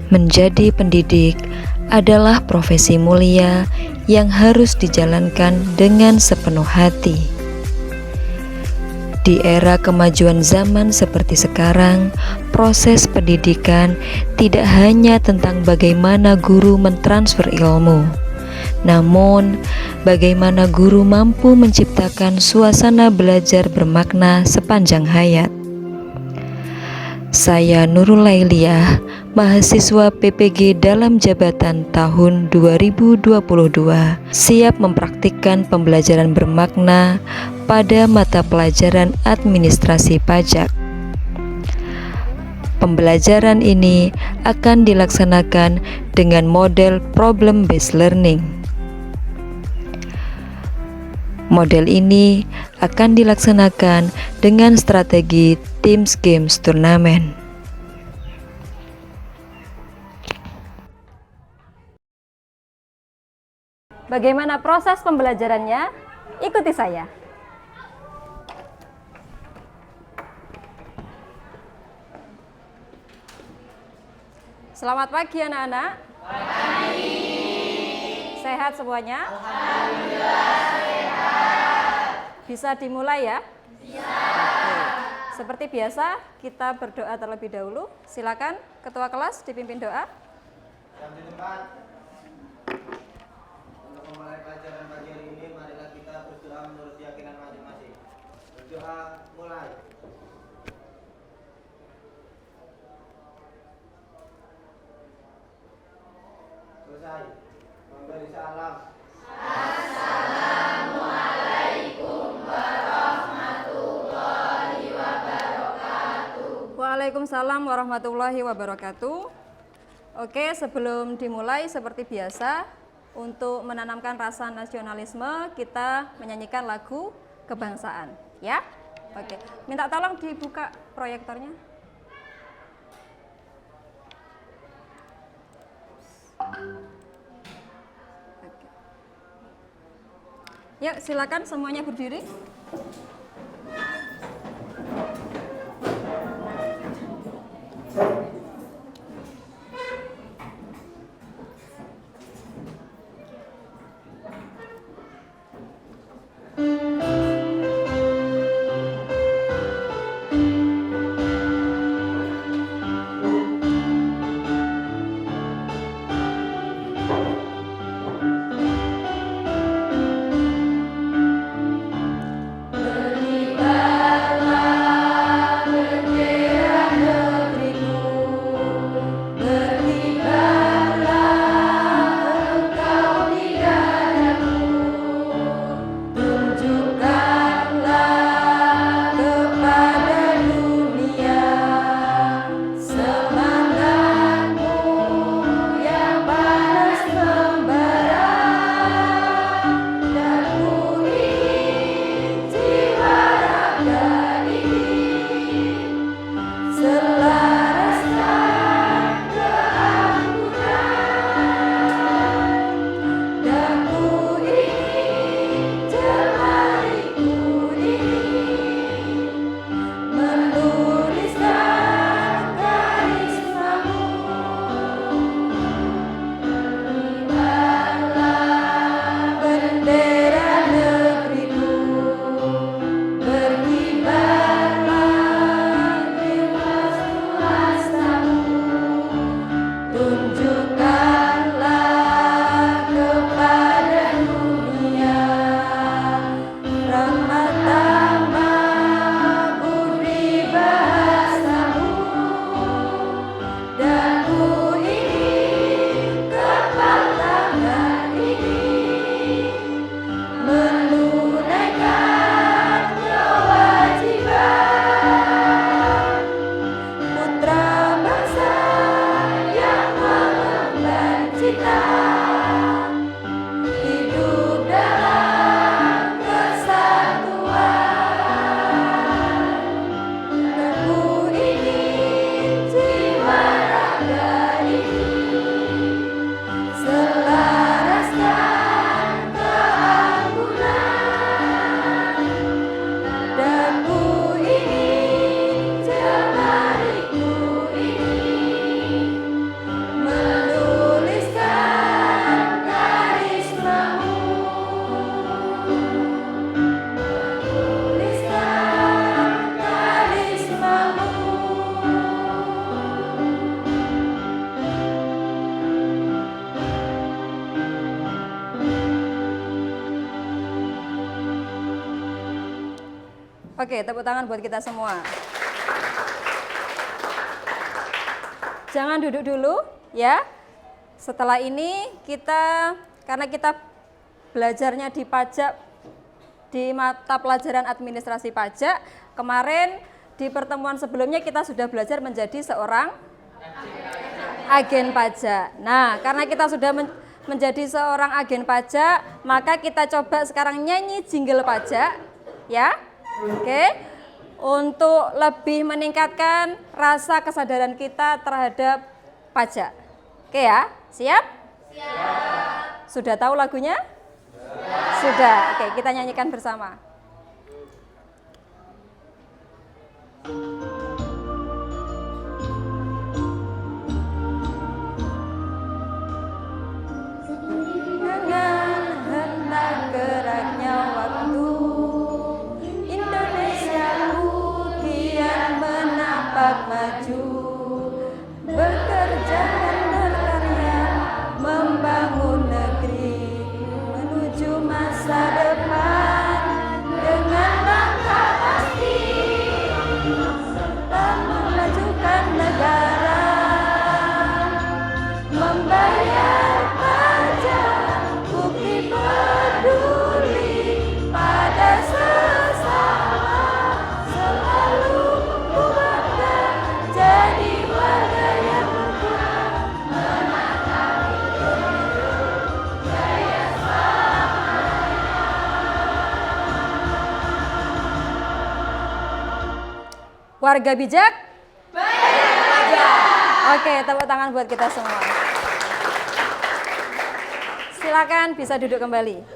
Menjadi pendidik adalah profesi mulia yang harus dijalankan dengan sepenuh hati. Di era kemajuan zaman seperti sekarang, proses pendidikan tidak hanya tentang bagaimana guru mentransfer ilmu, namun bagaimana guru mampu menciptakan suasana belajar bermakna sepanjang hayat. Saya Nurul Lailiah, mahasiswa PPG dalam jabatan tahun 2022, siap mempraktikkan pembelajaran bermakna pada mata pelajaran administrasi pajak. Pembelajaran ini akan dilaksanakan dengan model problem based learning. Model ini akan dilaksanakan dengan strategi Teams Games Turnamen. Bagaimana proses pembelajarannya? Ikuti saya. Selamat pagi anak-anak. Pagi. Sehat semuanya? Alhamdulillah sehat. Bisa dimulai ya? Bisa. Seperti biasa, kita berdoa terlebih dahulu. Silakan ketua kelas dipimpin doa. Yang di tempat. Untuk memulai pelajaran pagi hari ini, marilah kita berdoa menurut keyakinan masing-masing. Berdoa mulai. Selesai. Memberi salam. Assalamualaikum warahmatullahi wabarakatuh. Waalaikumsalam warahmatullahi wabarakatuh. Oke, sebelum dimulai seperti biasa, untuk menanamkan rasa nasionalisme, kita menyanyikan lagu kebangsaan, ya? Oke, minta tolong dibuka proyektornya. Oke. Yuk, silakan semuanya berdiri. Oke, tepuk tangan buat kita semua. Jangan duduk dulu ya. Setelah ini karena kita belajarnya di pajak, di mata pelajaran administrasi pajak, kemarin di pertemuan sebelumnya kita sudah belajar menjadi seorang agen pajak. Nah, karena kita sudah menjadi seorang agen pajak, maka kita coba sekarang nyanyi jingle pajak ya. Oke. Untuk lebih meningkatkan rasa kesadaran kita terhadap pajak. Oke ya, siap? Siap. Sudah tahu lagunya? Sudah. Oke, kita nyanyikan bersama. Dengan hentak geraknya waktu, Indonesiaku kian menapak maju, bekerja dan berkarya, membangun negeri menuju masa depan dengan langkah pasti, dan memajukan negara, membayar pajak, bukti peduli pada sesama, selalu ku bangga jadi warga yang rukun, menatap hidup jaya selamanya. Warga bijak, bayar pajak. Oke, tepuk tangan buat kita semua. Silakan bisa duduk kembali.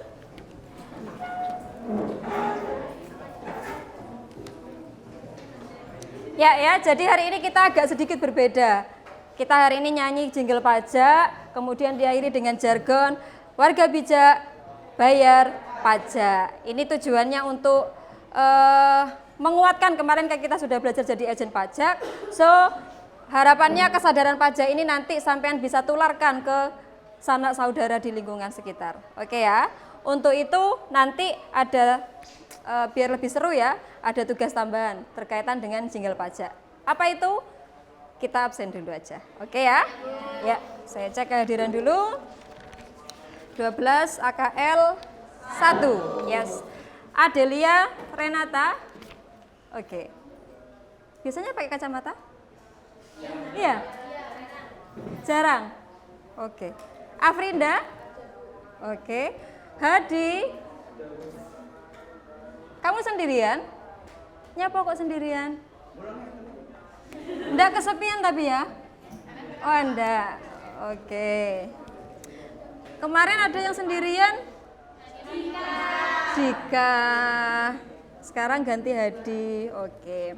Ya, jadi hari ini kita agak sedikit berbeda. Kita hari ini nyanyi jingle pajak, kemudian diakhiri dengan jargon warga bijak, bayar pajak. Ini tujuannya untuk menguatkan, kemarin kita sudah belajar jadi agen pajak. So, harapannya kesadaran pajak ini nanti sampean bisa tularkan ke sanak saudara di lingkungan sekitar. Oke ya. Untuk itu nanti ada biar lebih seru ya, ada tugas tambahan terkaitan dengan jingle pajak. Apa itu? Kita absen dulu aja. Oke ya? Ya, saya cek kehadiran dulu. 12 AKL 1. Yes. Adelia Renata. Oke. Biasanya pakai kacamata? Iya. Jarang. Oke. Afrinda. Oke. Hadi. Kamu sendirian? Nyapa kok sendirian? Enggak kesepian tapi ya? Oh, enggak. Oke. Kemarin ada yang sendirian? Dika. Sekarang ganti Hadi. Oke.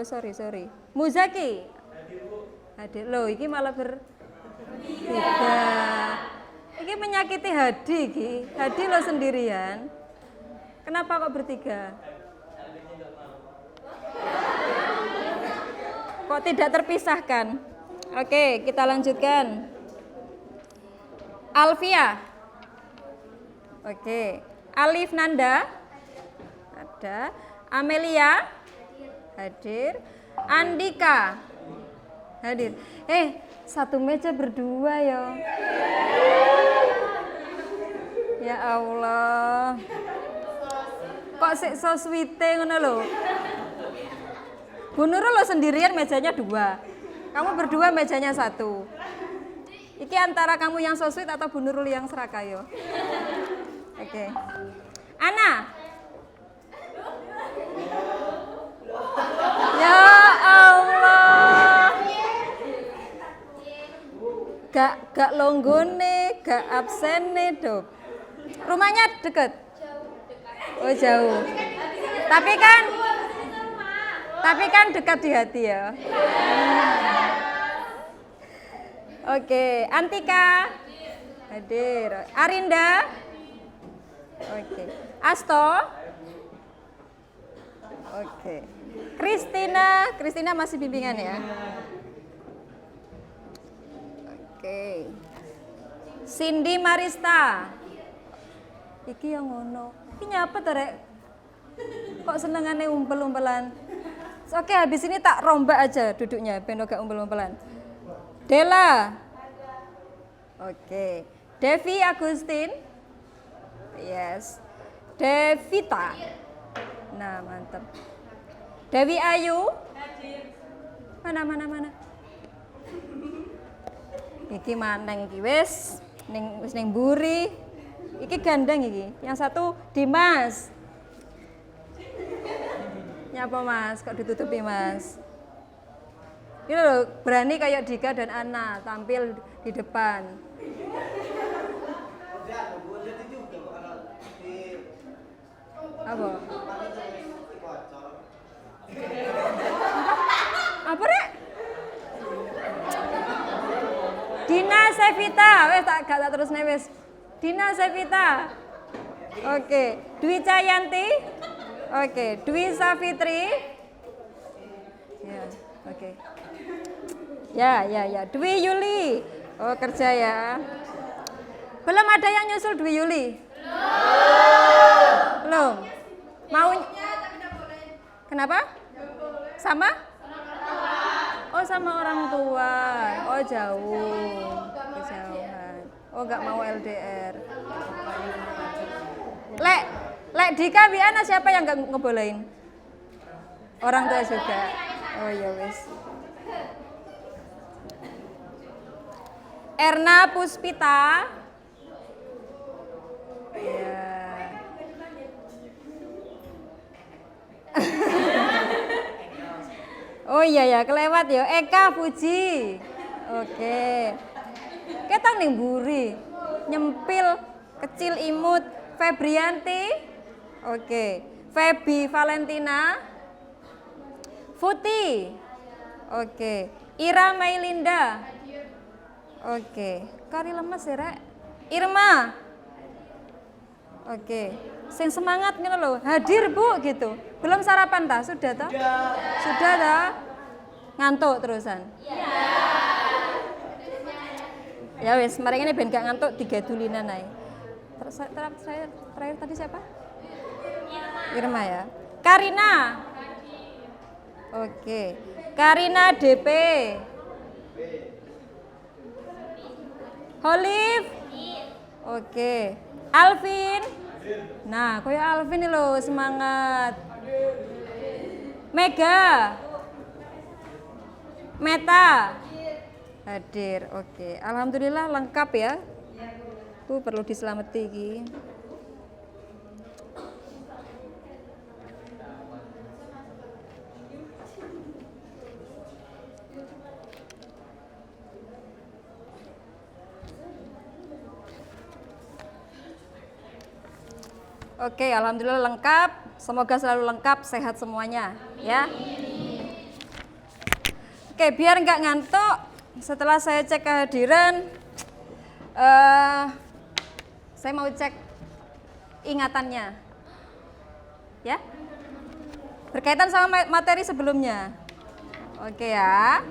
Sorry. Muzaki. Hadir. Loh, iki malah bertiga. Iki menyakiti Hadi iki. Hadi lo sendirian. Kenapa kok bertiga? Kok tidak terpisahkan? Oke, kita lanjutkan. Alfia. Oke. Alif Nanda. Ada. Amelia. Hadir. Andika. Hadir. Satu meja berdua ya. Ya Allah. Kok sik so sweete ngono lho. Bu Nurul lo sendirian mejanya 2. Kamu berdua mejanya 1. Iki antara kamu yang so sweet atau Bu Nurul yang serakayo? Oke. Ana. Ya Allah. Gak longgone, gak absene, Dok. Rumahnya deket? Oh, jauh. Tapi kan dekat di hati ya. Oke, Antika. Hadir. Arinda. Oke. Asto. Oke. Kristina masih bimbingan ya. Oke. Cindy Marista. Iki yang ngono. Ini nyapa Rek? Kok senengannya umpel-umpelan? Oke, habis ini tak rombak aja duduknya, ben gak umpel-umpelan. Dela. Oke. Devi Agustin. Yes. Devita. Nah, mantap. Dewi Ayu. Mana. Iki maneng iki wis ning mburi. Iki gandeng iki. Yang satu Dimas. Nyapa Mas, kok ditutupi Mas? Ini loh, berani kayak Dika dan Ana tampil di depan. Apa? Apa Rek? Dina Sevita, wes gak terus wes. Dina Sevita. Oke, Dwi Cayanti. Oke, Dwi Safitri. Ya, oke. Ya. Dwi Yuli. Oh, kerja ya. Belum ada yang nyusul Dwi Yuli? Belum. Mau? Kenapa? Sama? Oh, sama orang tua. Oh, jauh. Kejauhan. Oh, nggak mau LDR. Lek Dika Wiana siapa yang nggak ngebolehin? Orang tua juga. Oh ya wes. Erna Puspita. Ya. Oh iya ya, kelewat ya. Eka Puji. Oke. Kita ning mburi. Nyempil, kecil imut. Febrianti. Oke. Febi Valentina. Futi. Oke. Ira Mailinda. Oke. Kari lemes ya, Rek. Irma. Oke. Sing semangat ngono lho. Hadir, Bu, gitu. Belum sarapan ta? Sudah ta? Sudah ta? Ngantuk terusan? Ya wis, mari ini ben gak ngantuk 3 dulinan ae. Terakhir tadi siapa? Irma ya. Karina. Oke. Karina DP. Olive. Oke. Alvin. Nah, koyo Alvin nih loh, semangat. Mega. Meta. Hadir. Oke. Alhamdulillah lengkap ya. Tuh perlu diselamati iki. Oke, alhamdulillah lengkap. Semoga selalu lengkap, sehat semuanya, ya. Oke, biar nggak ngantuk, setelah saya cek kehadiran, saya mau cek ingatannya, ya. Berkaitan sama materi sebelumnya. Oke ya.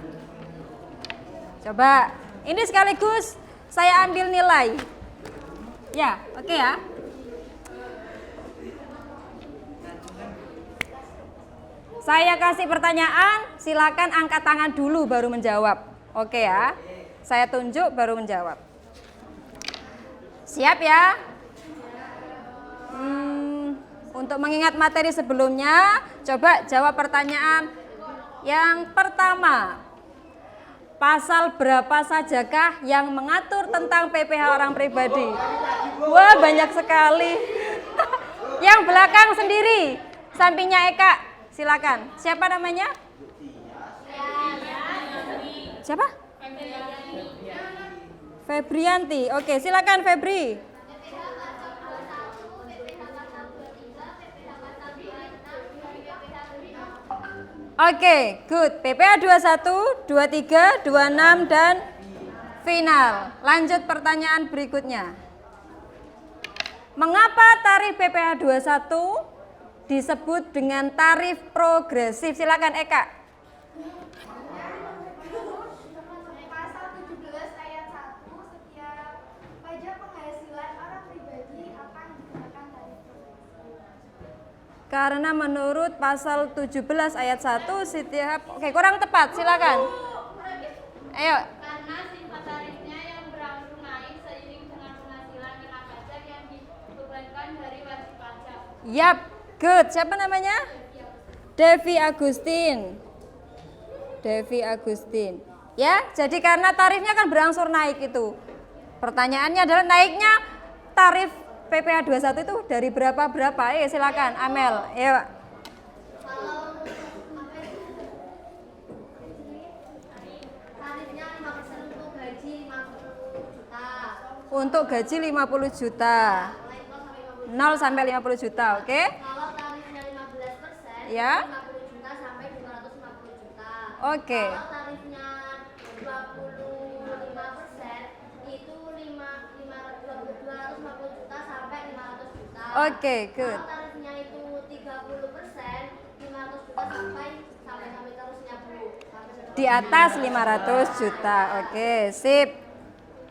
Coba, ini sekaligus saya ambil nilai. Ya, oke ya. Saya kasih pertanyaan, silakan angkat tangan dulu baru menjawab. Oke ya, saya tunjuk baru menjawab. Siap ya? Untuk mengingat materi sebelumnya, coba jawab pertanyaan yang pertama. Pasal berapa sajakah yang mengatur tentang PPh orang pribadi? Wah, banyak sekali. Yang belakang sendiri, sampingnya Eka. Silakan. Siapa namanya? Siapa? Febrianti. Oke, silakan Febri. Oke, good. PPh 21, 23, 26 dan final. Lanjut pertanyaan berikutnya. Mengapa tarif PPh 21 disebut dengan tarif progresif? Silakan Eka. Pasal 17 ayat 1, setiap pajak penghasilan orang pribadi akan dikenakan tarif progresif. Karena menurut pasal 17 ayat 1 setiap kurang tepat, silakan. Ayo. Karena sifat tarifnya yang berangsur naik seiring dengan penghasilan kena pajak yang dibebankan dari wajib pajak. Yap, good. Siapa namanya? Devi Agustin. Devi Agustin. Ya, jadi karena tarifnya kan berangsur naik itu. Pertanyaannya adalah naiknya tarif PPh 21 itu dari berapa? Silakan Amel. Ayo. Tarifnya 5% untuk gaji 50 juta. Untuk gaji 50 juta. 0 sampai 50 juta, oke? Kalau tarifnya 15%, Ya. 50 juta sampai 250 juta. Oke. Kalau tarifnya 25%, itu 250 juta sampai 500 juta. Oke, good. Kalau tarifnya itu 30%, 500 juta sampai terusnya Bu. Sampai seterusnya. Di atas 500 juta. Oke, sip.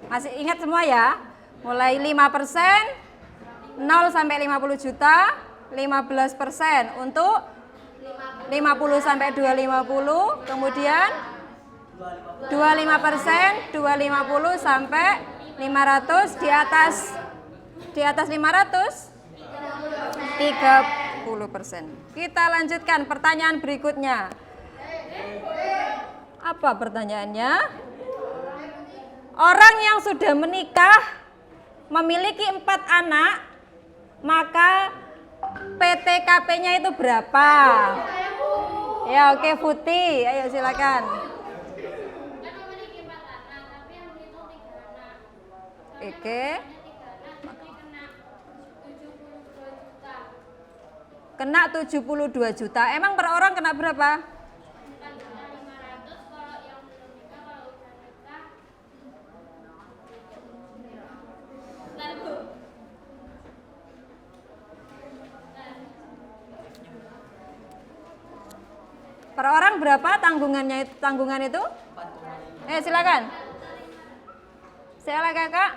Masih ingat semua ya? Mulai 5%, 0 sampai 50 juta, 15% untuk 50 sampai 250, kemudian 25%, 250 sampai 500, di atas 500 30%. Kita lanjutkan pertanyaan berikutnya. Apa pertanyaannya? Orang yang sudah menikah memiliki 4 anak, maka PTKP-nya itu berapa? Ya, oke, Putih. Ayo silakan. Kan memiliki 4 anak, tapi yang menghitung 3 anak. Oke. 3 anak, jadi kena 72 juta. Kena 72 juta. Emang per orang kena berapa? Kan kena 500, kalau yang belum nikah, kalau udah nikah. Bentar, Bu. Per orang berapa tanggungan itu? Silakan. Silakan Kakak.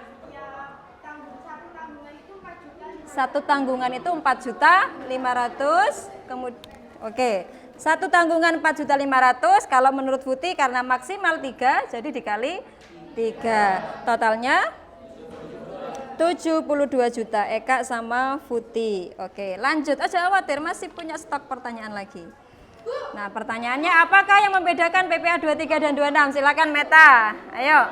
Satu tanggungan itu 4.500.000. Kemudian oke. Satu tanggungan 4.500.000, kalau menurut Putih karena maksimal 3 jadi dikali 3. Totalnya 72 juta. Eka sama Putih. Oke, lanjut. Aja khawatir, masih punya stok pertanyaan lagi. Nah, pertanyaannya apakah yang membedakan PPh 23 dan 26? Silakan Meta. Ayo.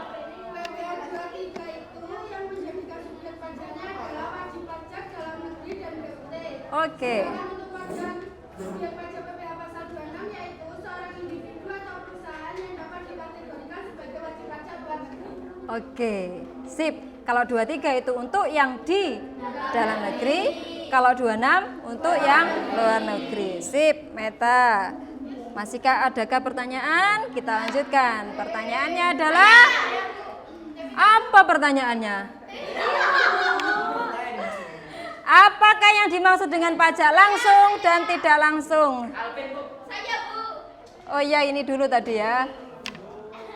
PPh 23 itu yang menjadikan subjek pajaknya adalah wajib pajak dalam negeri dan BUT. Oke. Untuk pajak subjek pajak PPh pasal 26 yaitu seorang individu atau perusahaan yang dapat dikategorikan sebagai wajib pajak luar negeri. Oke. Sip. Kalau 23 itu untuk yang di dalam negeri, kalau 26 untuk yang luar negeri. Sip, Meta. Masihkah adakah pertanyaan? Kita lanjutkan. Pertanyaannya adalah apa pertanyaannya? Apakah yang dimaksud dengan pajak langsung dan tidak langsung? Saya, Bu. Oh iya, ini dulu tadi ya.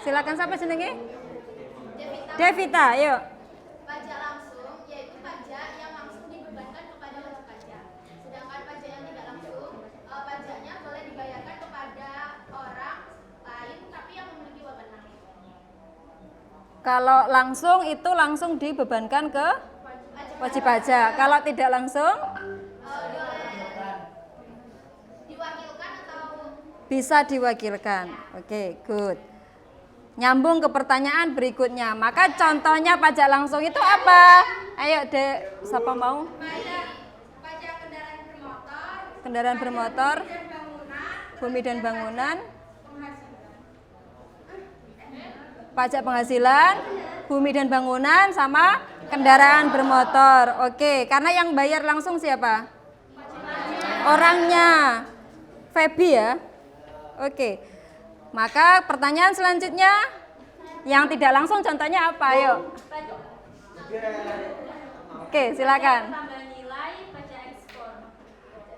Silakan, siapa jenenge? Devita, yuk. Pajak langsung yaitu pajak yang langsung dibebankan kepada wajib pajak. Sedangkan pajak yang tidak langsung, pajaknya boleh dibayarkan kepada orang lain tapi yang memiliki wewenang. Kalau langsung itu langsung dibebankan ke wajib pajak. Kalau tidak langsung Diwakilkan atau bisa diwakilkan. Oke, good. Nyambung ke pertanyaan berikutnya. Maka contohnya pajak langsung itu apa? Ayo, Dek, siapa mau? pajak kendaraan bermotor, Kendaraan bermotor, dan bangunan, bumi dan bangunan, penghasilan. pajak penghasilan, bumi dan bangunan, sama kendaraan bermotor. Oke, karena yang bayar langsung siapa? Orangnya. Feby ya. Oke. Maka pertanyaan selanjutnya, yang tidak langsung contohnya apa? Ayo. Oke, silakan.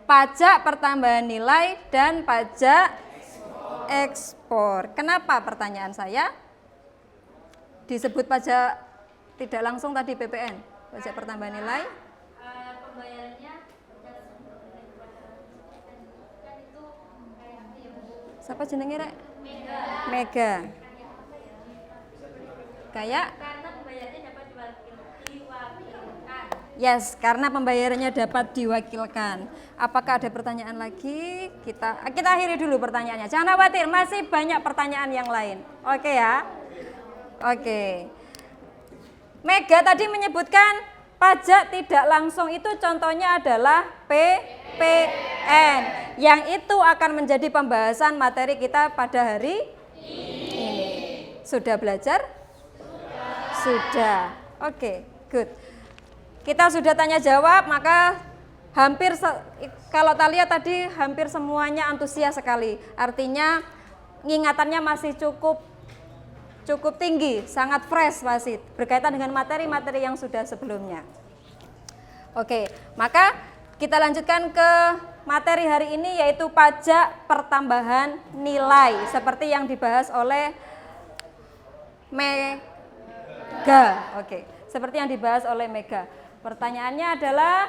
Pajak pertambahan nilai dan pajak ekspor. Kenapa pertanyaan saya disebut pajak tidak langsung tadi PPN, pajak pertambahan nilai? Pembayarannya Siapa jenenge rek? Mega. Kayak? Yes, karena pembayarannya dapat diwakilkan. Apakah ada pertanyaan lagi? Kita akhiri dulu pertanyaannya. Jangan khawatir, masih banyak pertanyaan yang lain. Oke ya? Oke. Mega tadi menyebutkan pajak tidak langsung itu contohnya adalah PPN. Yang itu akan menjadi pembahasan materi kita pada hari ini. Sudah belajar? Sudah. Oke, good. Kita sudah tanya jawab, maka kalau Talia tadi hampir semuanya antusias sekali. Artinya ingatannya masih cukup tinggi, sangat fresh masih berkaitan dengan materi-materi yang sudah sebelumnya. Oke, maka kita lanjutkan ke materi hari ini yaitu pajak pertambahan nilai seperti yang dibahas oleh Mega. Oke, seperti yang dibahas oleh Mega. Pertanyaannya adalah,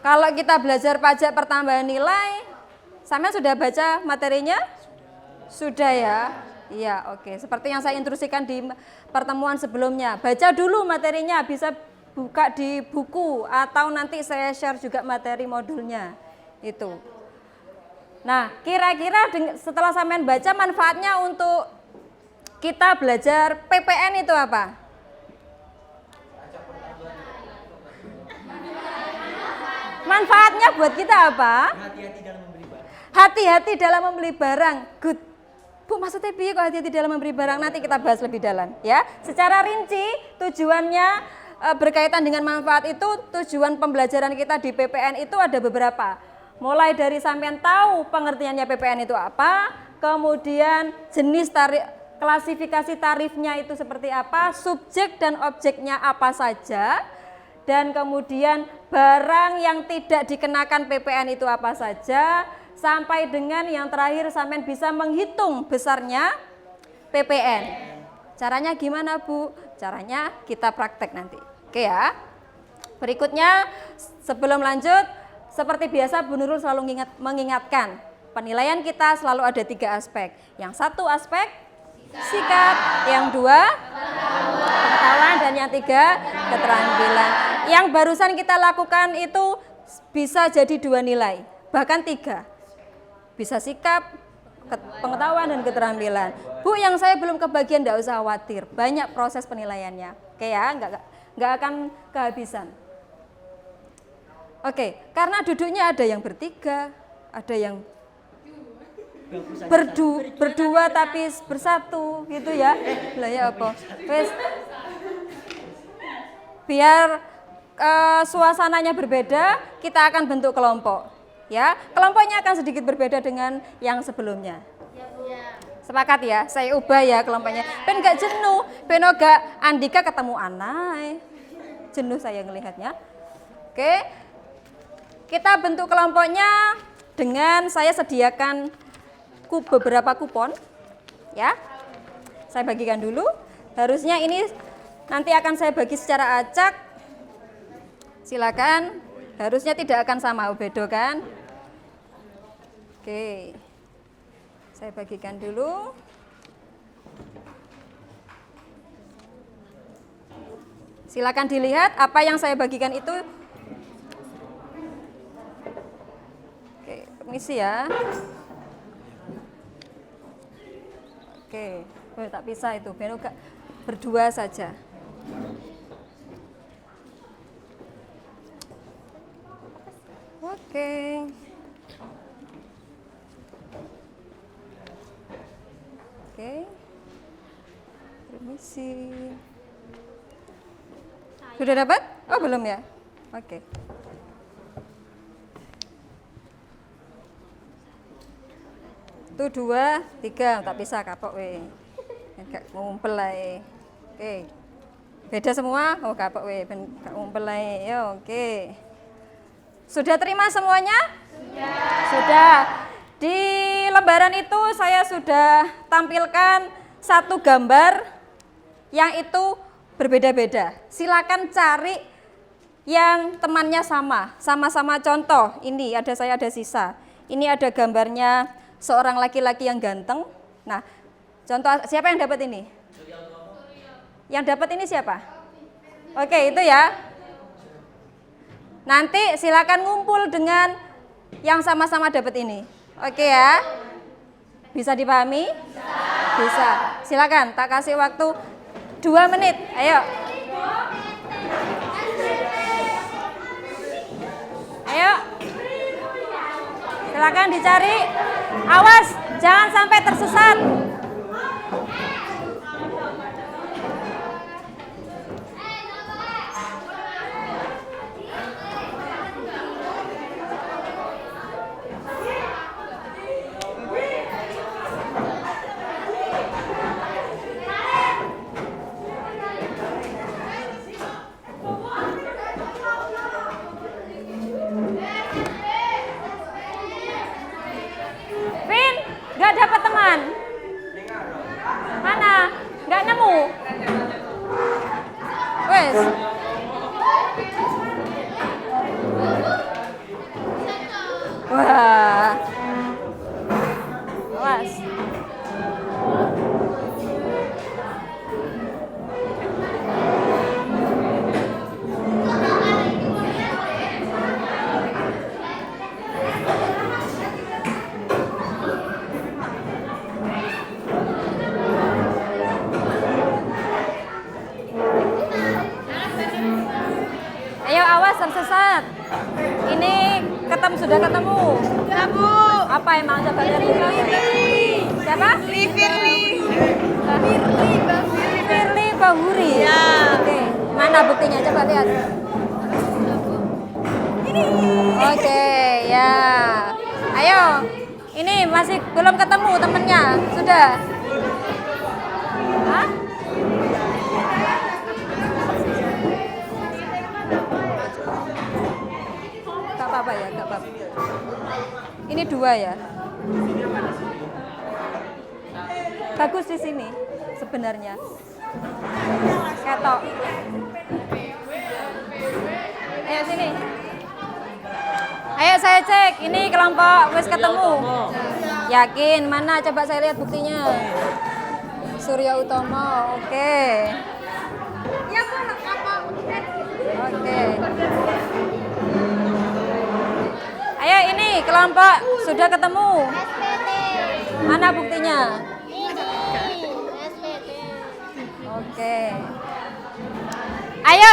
kalau kita belajar pajak pertambahan nilai, sampean sudah baca materinya? Sudah ya? Iya, oke. Seperti yang saya instruksikan di pertemuan sebelumnya. Baca dulu materinya, bisa buka di buku atau nanti saya share juga materi modulnya. Itu. Nah, kira-kira setelah sampean baca, manfaatnya untuk kita belajar PPN itu apa? Manfaatnya buat kita apa? Hati-hati dalam membeli barang. Hati-hati dalam membeli barang. Good. Bu, maksudnya piye kok hati-hati dalam membeli barang? Nanti kita bahas lebih dalam ya. Secara rinci tujuannya berkaitan dengan manfaat itu, tujuan pembelajaran kita di PPN itu ada beberapa. Mulai dari sampean tahu pengertiannya PPN itu apa, kemudian jenis tarif, klasifikasi tarifnya itu seperti apa, subjek dan objeknya apa saja, dan kemudian barang yang tidak dikenakan PPN itu apa saja, sampai dengan yang terakhir sampean bisa menghitung besarnya PPN. Caranya gimana Bu? Caranya kita praktek nanti. Oke ya. Berikutnya sebelum lanjut, seperti biasa Bu Nurul selalu mengingatkan, penilaian kita selalu ada 3 aspek. Yang satu aspek sikap, yang 2 pengetahuan, dan yang 3 keterampilan. Yang barusan kita lakukan itu bisa jadi 2 nilai, bahkan 3. Bisa sikap, pengetahuan, dan keterampilan. Bu, yang saya belum kebagian, enggak usah khawatir, banyak proses penilaiannya. Oke ya, enggak akan kehabisan. Oke, karena duduknya ada yang bertiga, ada yang berdua tapi bersatu gitu ya. Lah ya apa? Wes, biar suasananya berbeda, kita akan bentuk kelompok. Ya, kelompoknya akan sedikit berbeda dengan yang sebelumnya. Sepakat ya? Saya ubah ya kelompoknya. Ben gak jenuh, ben gak Andika ketemu Anai. Jenuh saya ngelihatnya. Oke. Kita bentuk kelompoknya dengan saya sediakan beberapa kupon. Ya. Saya bagikan dulu. Harusnya ini nanti akan saya bagi secara acak. Silakan. Harusnya tidak akan sama, bedo kan? Oke. Saya bagikan dulu. Silakan dilihat apa yang saya bagikan itu. Oke, permisi ya. Oke, tak pisah itu, biar berdua saja. Oke. Oke. Permisi. Sudah dapat? Oh, belum ya? Oke. Itu 2, 3, tak bisa kapok we. Enggak ngumpul ae. Oke. Beda semua? Oh, kapok we, ben gak ngumpul ae. Yo, oke. Sudah terima semuanya? Sudah. Di lembaran itu saya sudah tampilkan 1 gambar yang itu berbeda-beda. Silakan cari yang temannya sama-sama contoh. Ini ada saya ada sisa. Ini ada gambarnya seorang laki-laki yang ganteng. Nah, contoh siapa yang dapat ini? Yang dapat ini siapa? Oke, itu ya. Nanti silakan ngumpul dengan yang sama-sama dapat ini. Oke ya. Bisa dipahami? Bisa. Silakan, tak kasih waktu 2 menit. Ayo. Ayo. Silakan dicari. Awas, jangan sampai tersesat. Vin, nggak dapat teman. Mana? Nggak nemu. Wes. Wah. Awas. Ayo awas tersesat. Ini sudah ketemu. Ya Bu. Apa emang coba dari siapa? Firly Bahuri. Ya. Oke. Mana buktinya coba lihat. Oke, ya. Ayo. Ini masih belum ketemu temennya. Sudah. Hah? Gak apa-apa ya, gak apa-apa. Ini 2 ya. Bagus di sini sebenarnya. Ketok. Ayo sini. Ayo saya cek. Ini kelompok wis ketemu. Yakin? Mana? Coba saya lihat buktinya. Surya Utomo. Oke. Ya Bu, apa? Oke. Ayo ini kelompok sudah ketemu. Mana buktinya? Oke. Ayo,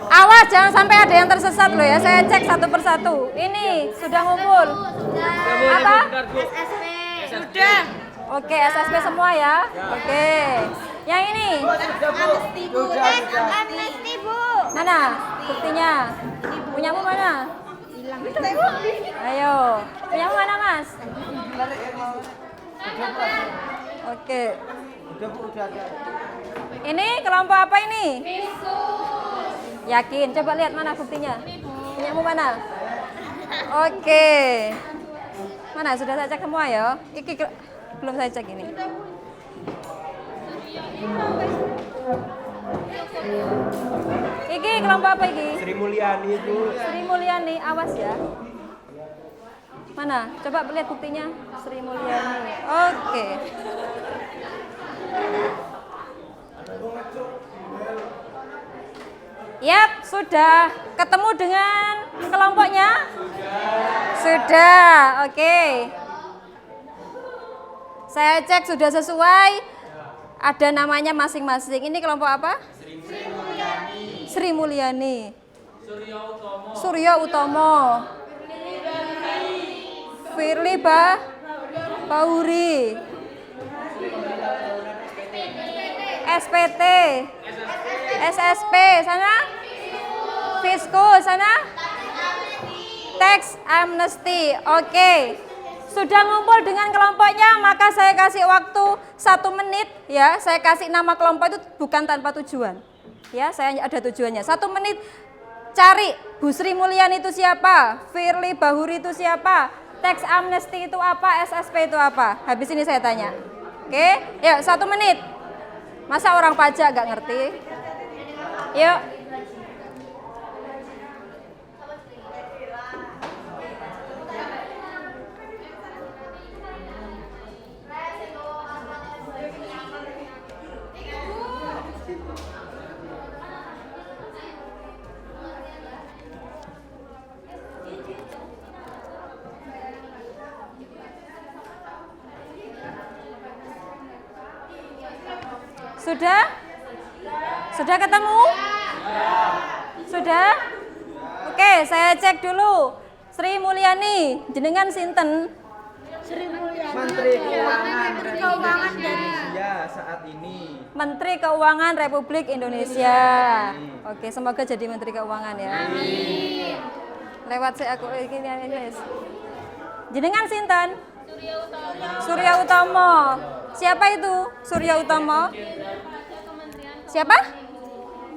awas jangan sampai ada yang tersesat loh ya. Saya cek satu persatu. Ini sudah ngumpul. Apa? SSP. Sudah. Oke, SSP semua ya. Oke. Yang ini? Amnesti Bu. Amnesti Bu. Mana buktinya? Punyamu mana? Hilang. Ayo. Punyamu mana, Mas? Oke. Udah Bu, udah ada. Ini kelompok apa ini? Yakin? Coba lihat mana buktinya. Punyamu mana? Oke. Mana? Sudah saya cek semua ya. Belum saya cek ini. Iki kelompok apa iki? Sri Mulyani itu. Sri Mulyani, awas ya. Mana? Coba lihat buktinya. Sri Mulyani. Oke. Yap, sudah ketemu dengan kelompoknya? Sudah, oke. Saya cek sudah sesuai. Ada namanya masing-masing. Ini kelompok apa? Sri Mulyani. Surya Utomo. Firly Bahuri. SPT. SSP sana. Fiskus sana. Tax amnesty. Oke. Sudah ngumpul dengan kelompoknya, maka saya kasih waktu 1 menit ya. Saya kasih nama kelompok itu bukan tanpa tujuan. Ya, saya ada tujuannya. 1 menit cari Bu Sri Mulyani itu siapa? Firly Bahuri itu siapa? Tax amnesty itu apa? SSP itu apa? Habis ini saya tanya. Oke, yuk 1 menit. Masa orang pajak gak ngerti? Yuk. Sudah? Sudah ketemu? Sudah? Oke, saya cek dulu. Sri Mulyani, jenengan sinten? Menteri Keuangan Indonesia saat ini. Menteri Keuangan Republik Indonesia. Oke, semoga jadi Menteri Keuangan ya. Amin. Lewat saya aku ini. Jenengan sinten? Surya Utomo. Siapa itu Surya Utomo? Siapa?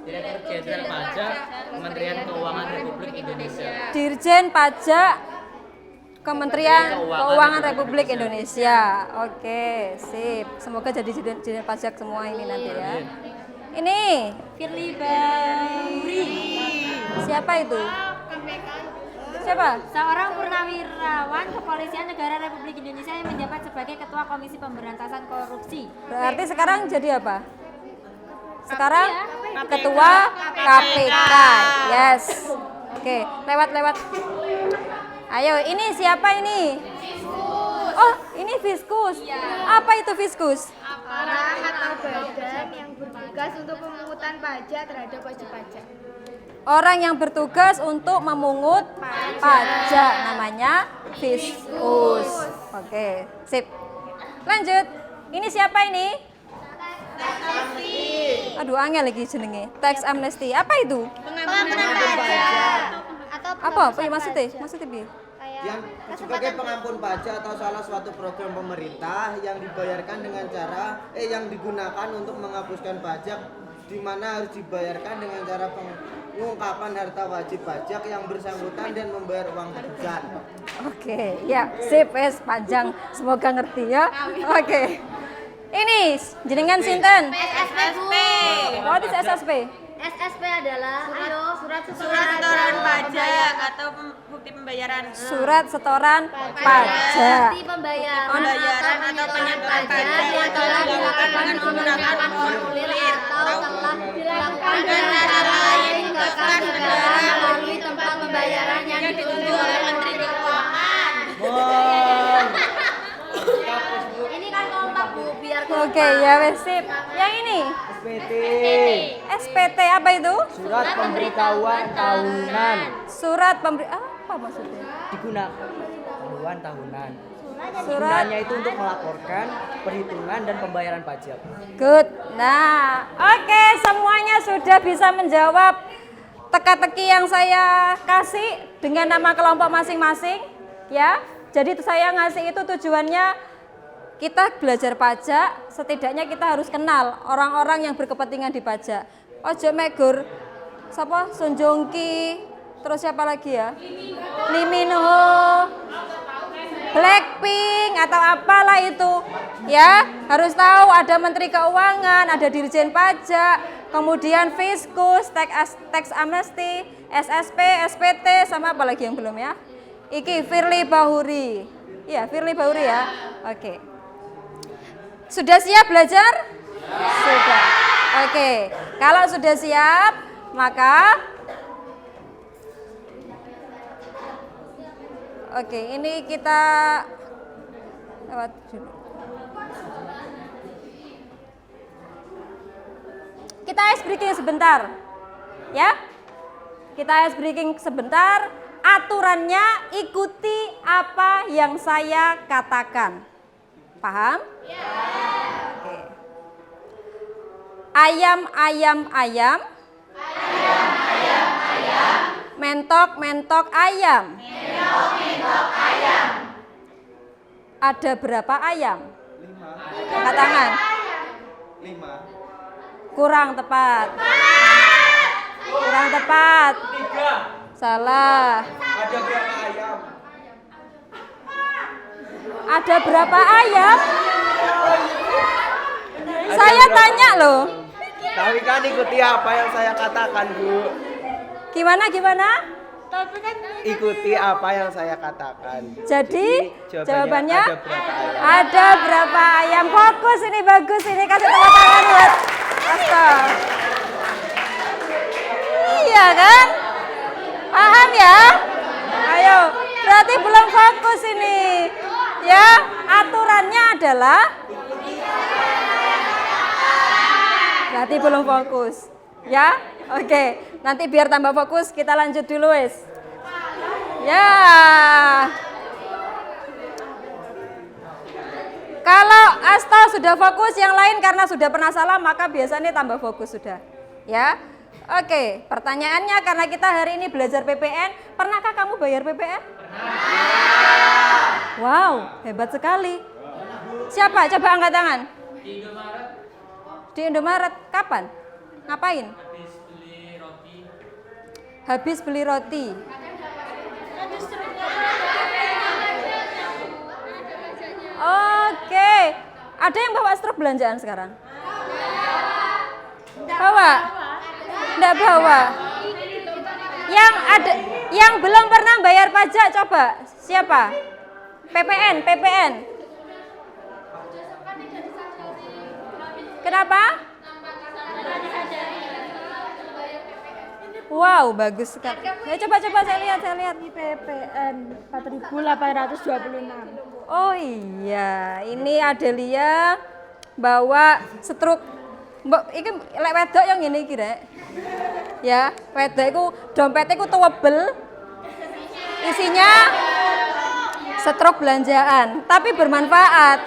Direktur Jenderal Pajak Kementerian Keuangan Republik Indonesia. Dirjen Pajak Kementerian Keuangan Republik Indonesia. Oke, sip. Semoga jadi dirjen pajak semua ini nanti ya. Ini Firly Bahuri. Siapa itu? Siapa? Seorang purnawirawan Kepolisian Negara Republik Indonesia yang menjabat sebagai Ketua Komisi Pemberantasan Korupsi. Berarti sekarang jadi apa? Sekarang Ketua KPK. Yes. Oke, lewat. Ayo, ini siapa ini? Oh, ini Fiskus. Apa itu Fiskus? Orang atau badan yang bertugas untuk pemungutan pajak terhadap wajib pajak. Orang yang bertugas untuk memungut pajak namanya Fiskus. Oke, sip. Lanjut. Ini siapa ini? Aduh, angel lagi jenenge. Tax amnesty. Apa itu? Pengampunan pajak atau Apa? Maksudnya? Maksudnya piye? Yang sebagai pengampun pajak atau salah suatu program pemerintah yang dibayarkan dengan cara yang digunakan untuk menghapuskan pajak, di mana harus dibayarkan dengan cara pengungkapan harta wajib pajak yang bersangkutan dan membayar uang tebusan. Oke, ya, sip, panjang. Semoga ngerti ya. Oke. Ini jenengan sinten? SSP. What is SSP? SSP adalah surat setoran pajak atau bukti pembayaran. Surat setoran pajak. bukti pembayaran atau penyaluran pajak yang telah dilakukan dengan menggunakan formulir atau telah dilakukan dengan cara lain ke kas negara melalui tempat pembayaran yang ditunjuk oleh Menteri Keuangan. Ini kan kompak Bu, biar Oke, ya wes sip. Yang ini SPT. SPT apa itu? Surat pemberitahuan tahunan. Surat apa maksudnya? Digunakan pemberitahuan tahunan. Surat Gunanya itu untuk melaporkan perhitungan dan pembayaran pajak. good. Nah, oke, semuanya sudah bisa menjawab teka-teki yang saya kasih dengan nama kelompok masing-masing, ya. Jadi saya ngasih itu tujuannya kita belajar pajak, setidaknya kita harus kenal orang-orang yang berkepentingan di pajak. Ojo megur, siapa? Sun Joong Ki, terus siapa lagi ya? Lee Min Ho, Blackpink atau apalah itu, ya. Harus tahu ada Menteri Keuangan, ada Dirjen Pajak, kemudian Fiskus, Tax Amnesty, SSP, SPT, sama apa lagi yang belum ya? Iki Firly Bahuri. Iya, Firly Bahuri ya. Oke. Sudah siap belajar? Sudah. Oke. Kalau sudah siap, maka ini kita lewat dulu. Kita ice breaking sebentar. Ya? Kita ice breaking sebentar. Aturannya ikuti apa yang saya katakan. Paham? Ya. Oke. Ayam, ayam, ayam. Ayam, ayam, ayam. Mentok, mentok, ayam. Mentok, mentok, ayam. Ada berapa ayam? 5. Angkat tangan. 5. Kurang tepat. Kurang tepat. 3. Salah. Ada berapa ayam? Ada berapa ayam? Saya tanya loh. Tapi kan ikuti apa yang saya katakan, Bu. Gimana? Ikuti apa yang saya katakan. Jadi jawabannya ada berapa ayam? ada berapa ayam? Fokus ini, bagus ini, kasih tepuk tangan buat Pastor. Iya kan? Paham ya? Ayo, berarti belum fokus ini. Ya, aturannya adalah Berarti belum fokus. Ya? Oke. Nanti biar tambah fokus kita lanjut dulu wes. Ya. Kalau Asta sudah fokus, yang lain karena sudah pernah salah maka biasanya tambah fokus sudah. Ya. Oke, pertanyaannya karena kita hari ini belajar PPN, pernahkah kamu bayar PPN? Pernah. Wow, hebat sekali. Siapa? Coba angkat tangan. Di Indomaret. Di Indomaret, kapan? Ngapain? Habis beli roti. Oke, ada yang bawa struk belanjaan sekarang? Bawa? Enggak bawa. Yang ada, yang belum pernah bayar pajak coba siapa? PPN. Kenapa? Wow, bagus sekali. Ya coba saya lihat. PPN 4.826. Oh iya, ini Adelia bawa struk. Mbok iki lek wedok yang ngene iki rek. Ya, wedok iku dompetnya iku tebel. Isinya struk belanjaan, tapi bermanfaat.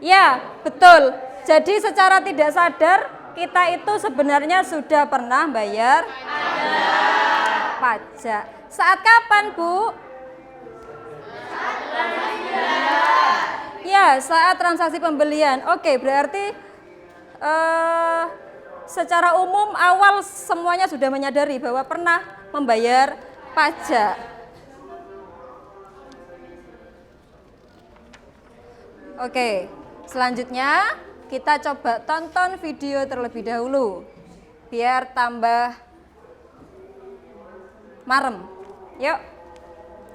Ya, betul. Jadi secara tidak sadar kita itu sebenarnya sudah pernah bayar pajak. Saat kapan, Bu? Ya, saat transaksi pembelian. Oke, berarti secara umum awal semuanya sudah menyadari bahwa pernah membayar pajak. Oke, selanjutnya kita coba tonton video terlebih dahulu biar tambah marem. Yuk,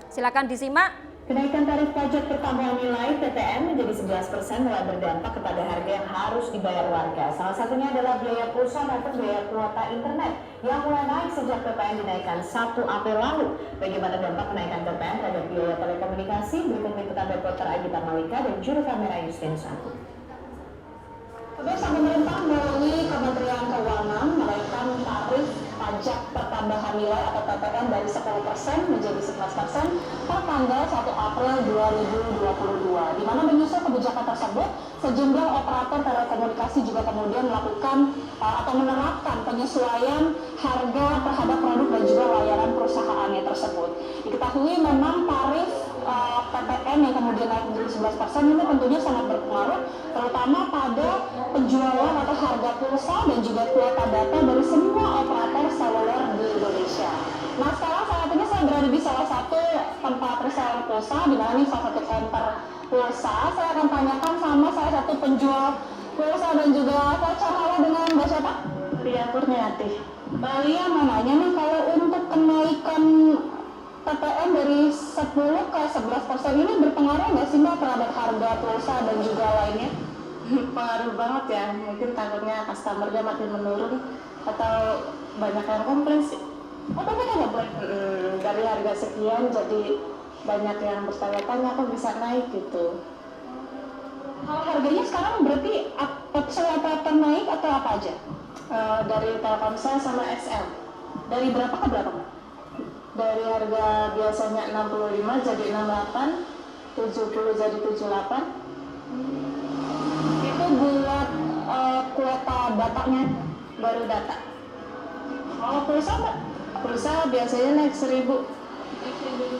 silakan disimak. Kenaikan tarif pajak pertambahan nilai PTN menjadi 11% mulai berdampak kepada harga yang harus dibayar warga. Salah satunya adalah biaya pulsa maupun biaya kuota internet yang mulai naik sejak PPN dinaikkan 1 April lalu. Bagaimana dampak kenaikan PPN terhadap biaya telekomunikasi? Berikut liputan reporter Agita Malika dan juru kamera Justinus Aku. Pemirsa, pemerintah melalui Kementerian Keuangan menaikkan tarif pajak pertambahan nilai atau PPN dari 10% menjadi 11% per tanggal 1 April 2022. Di mana menyusul kebijakan tersebut, sejumlah operator telekomunikasi juga kemudian melakukan atau menerapkan penyesuaian harga terhadap produk dan juga layanan perusahaannya tersebut. Diketahui memang tarif PPN yang kemudian naik menjadi 11% ini tentunya sangat berpengaruh terutama pada penjualan atau harga pulsa dan juga kuota data dari semua operator seluler di Indonesia. Nah, sekarang saat ini saya berada di salah satu tempat reseller pulsa, di mana ini salah satu counter pulsa. Saya akan tanyakan sama salah satu penjual pulsa dan juga voucher. Halo, dengan Mbak siapa? Lia Kurniati. Mbak Lia mau nanya nih, kalau untuk kenaikan PPN dari 10 ke 11% ini berpengaruh nggak sih Mbak terhadap harga pulsa dan juga lainnya? Pengaruh banget ya, mungkin takutnya customer-nya makin menurun atau banyak yang komplain sih. Oh, tapi kan komplain dari harga sekian jadi banyak yang bertanya-tanya kok bisa naik gitu. Kalau harganya sekarang berarti operator naik atau apa aja? Dari Telkomsel sama XL. Dari berapa ke berapa Mbak? Dari harga biasanya 65 jadi 68, 70 jadi 78. Itu buat kuota datanya, baru data. Oh, pulsa Mbak? Pulsa biasanya naik 1000.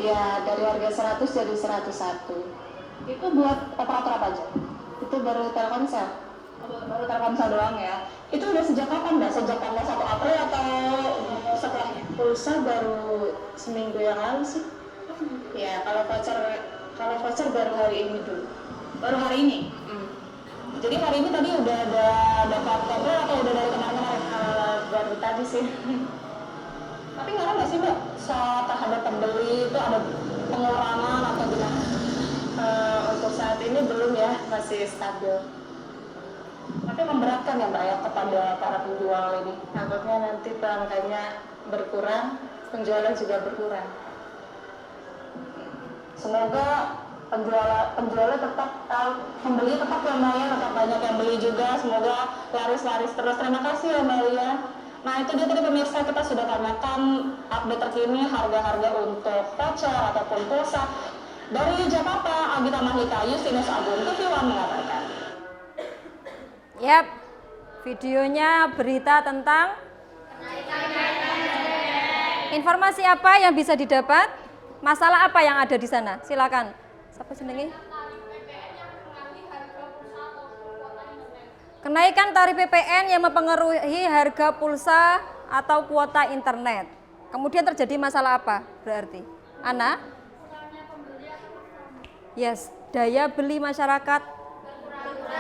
Ya, dari harga 100 jadi 101. Itu buat operator apa aja? Itu baru Telkomsel? Baru Telkomsel doang ya? Itu udah sejak kapan Mbak? Sejak tanggal 1 April atau setelahnya? Pulsa baru seminggu yang lalu sih. Ya, kalau voucher baru hari ini dulu. Baru hari ini? Jadi hari ini tadi udah ada dapat kabel atau udah dari kemarin-kemarin? Baru tadi sih. Tapi nggak sih Mbak, terhadap pembeli itu ada pengurangan atau gimana? Untuk saat ini belum ya, masih stabil. Tapi memberatkan ya Mbak ya kepada para penjual ini. Takutnya nanti pelanggannya berkurang, penjualan juga berkurang. Semoga penjualnya tetap pembeli tetap ya Mbak ya, tetap banyak yang beli juga, semoga laris terus. Terima kasih ya Mbak Lia. Nah itu dia tadi pemirsa, kita sudah tanyakan update terkini harga-harga untuk voucher ataupun pulsa. Dari Jakarta, Agita Mahlika, Justinus Agung, TV One mengatakan. Yap, videonya berita tentang informasi apa yang bisa didapat, masalah apa yang ada di sana. Silakan. Siapa senengi? Kenaikan tarif PPN yang mempengaruhi harga pulsa atau kuota internet. Kemudian terjadi masalah apa berarti? Ana? Yes, daya beli masyarakat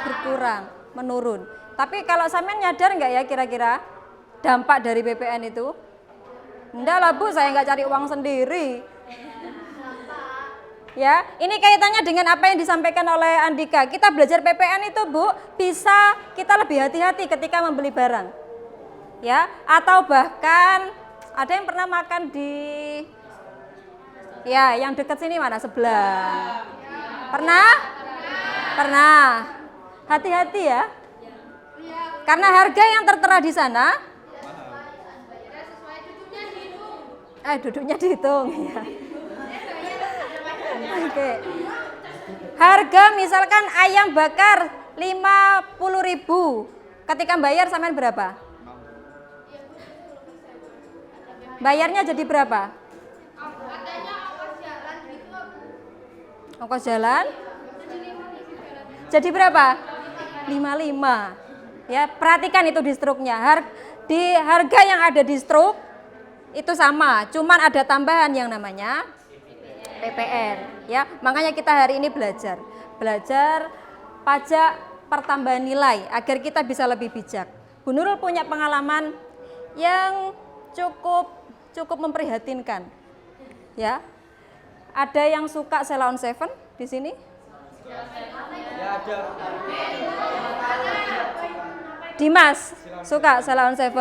berkurang, menurun. Tapi kalau sampean nyadar nggak ya kira-kira dampak dari PPN itu? Enggak lah Bu, saya nggak cari uang sendiri. Ya, ini kaitannya dengan apa yang disampaikan oleh Andika. Kita belajar PPN itu Bu, bisa kita lebih hati-hati ketika membeli barang. Ya, atau bahkan ada yang pernah makan di yang dekat sini mana? Sebelah. Pernah? Pernah. Hati-hati ya. Karena harga yang tertera di sana duduknya dihitung ya. Oke. Harga misalkan ayam bakar 50.000. Ketika bayar sampean berapa? Bayarnya jadi berapa? Ongkos jalan? Jadi berapa? 55. Ya, perhatikan itu di struknya. Di harga yang ada di struk itu sama, cuman ada tambahan yang namanya PPN. Ya, makanya kita hari ini belajar pajak pertambahan nilai agar kita bisa lebih bijak. Bu Nurul punya pengalaman yang cukup memprihatinkan. Ya, ada yang suka Sheila on 7 di sini? Ya ada. Dimas suka Sheila on 7.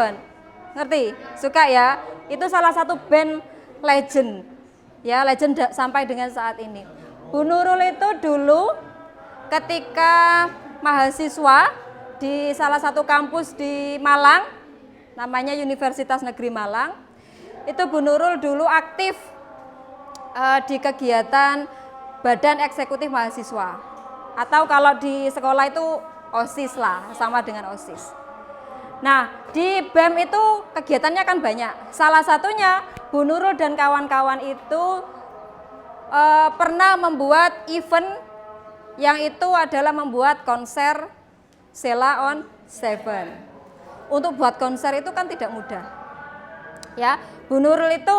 Ngerti? Suka ya? Itu salah satu band legend. Ya, legend sampai dengan saat ini. Bu Nurul itu dulu ketika mahasiswa di salah satu kampus di Malang, namanya Universitas Negeri Malang. Itu Bu Nurul dulu aktif di kegiatan Badan Eksekutif Mahasiswa. Atau kalau di sekolah itu OSIS lah, sama dengan OSIS. Nah, di BEM itu kegiatannya kan banyak. Salah satunya Bu Nurul dan kawan-kawan itu pernah membuat event yang itu adalah membuat konser Sheila on 7. Untuk buat konser itu kan tidak mudah. Ya, Bu Nurul itu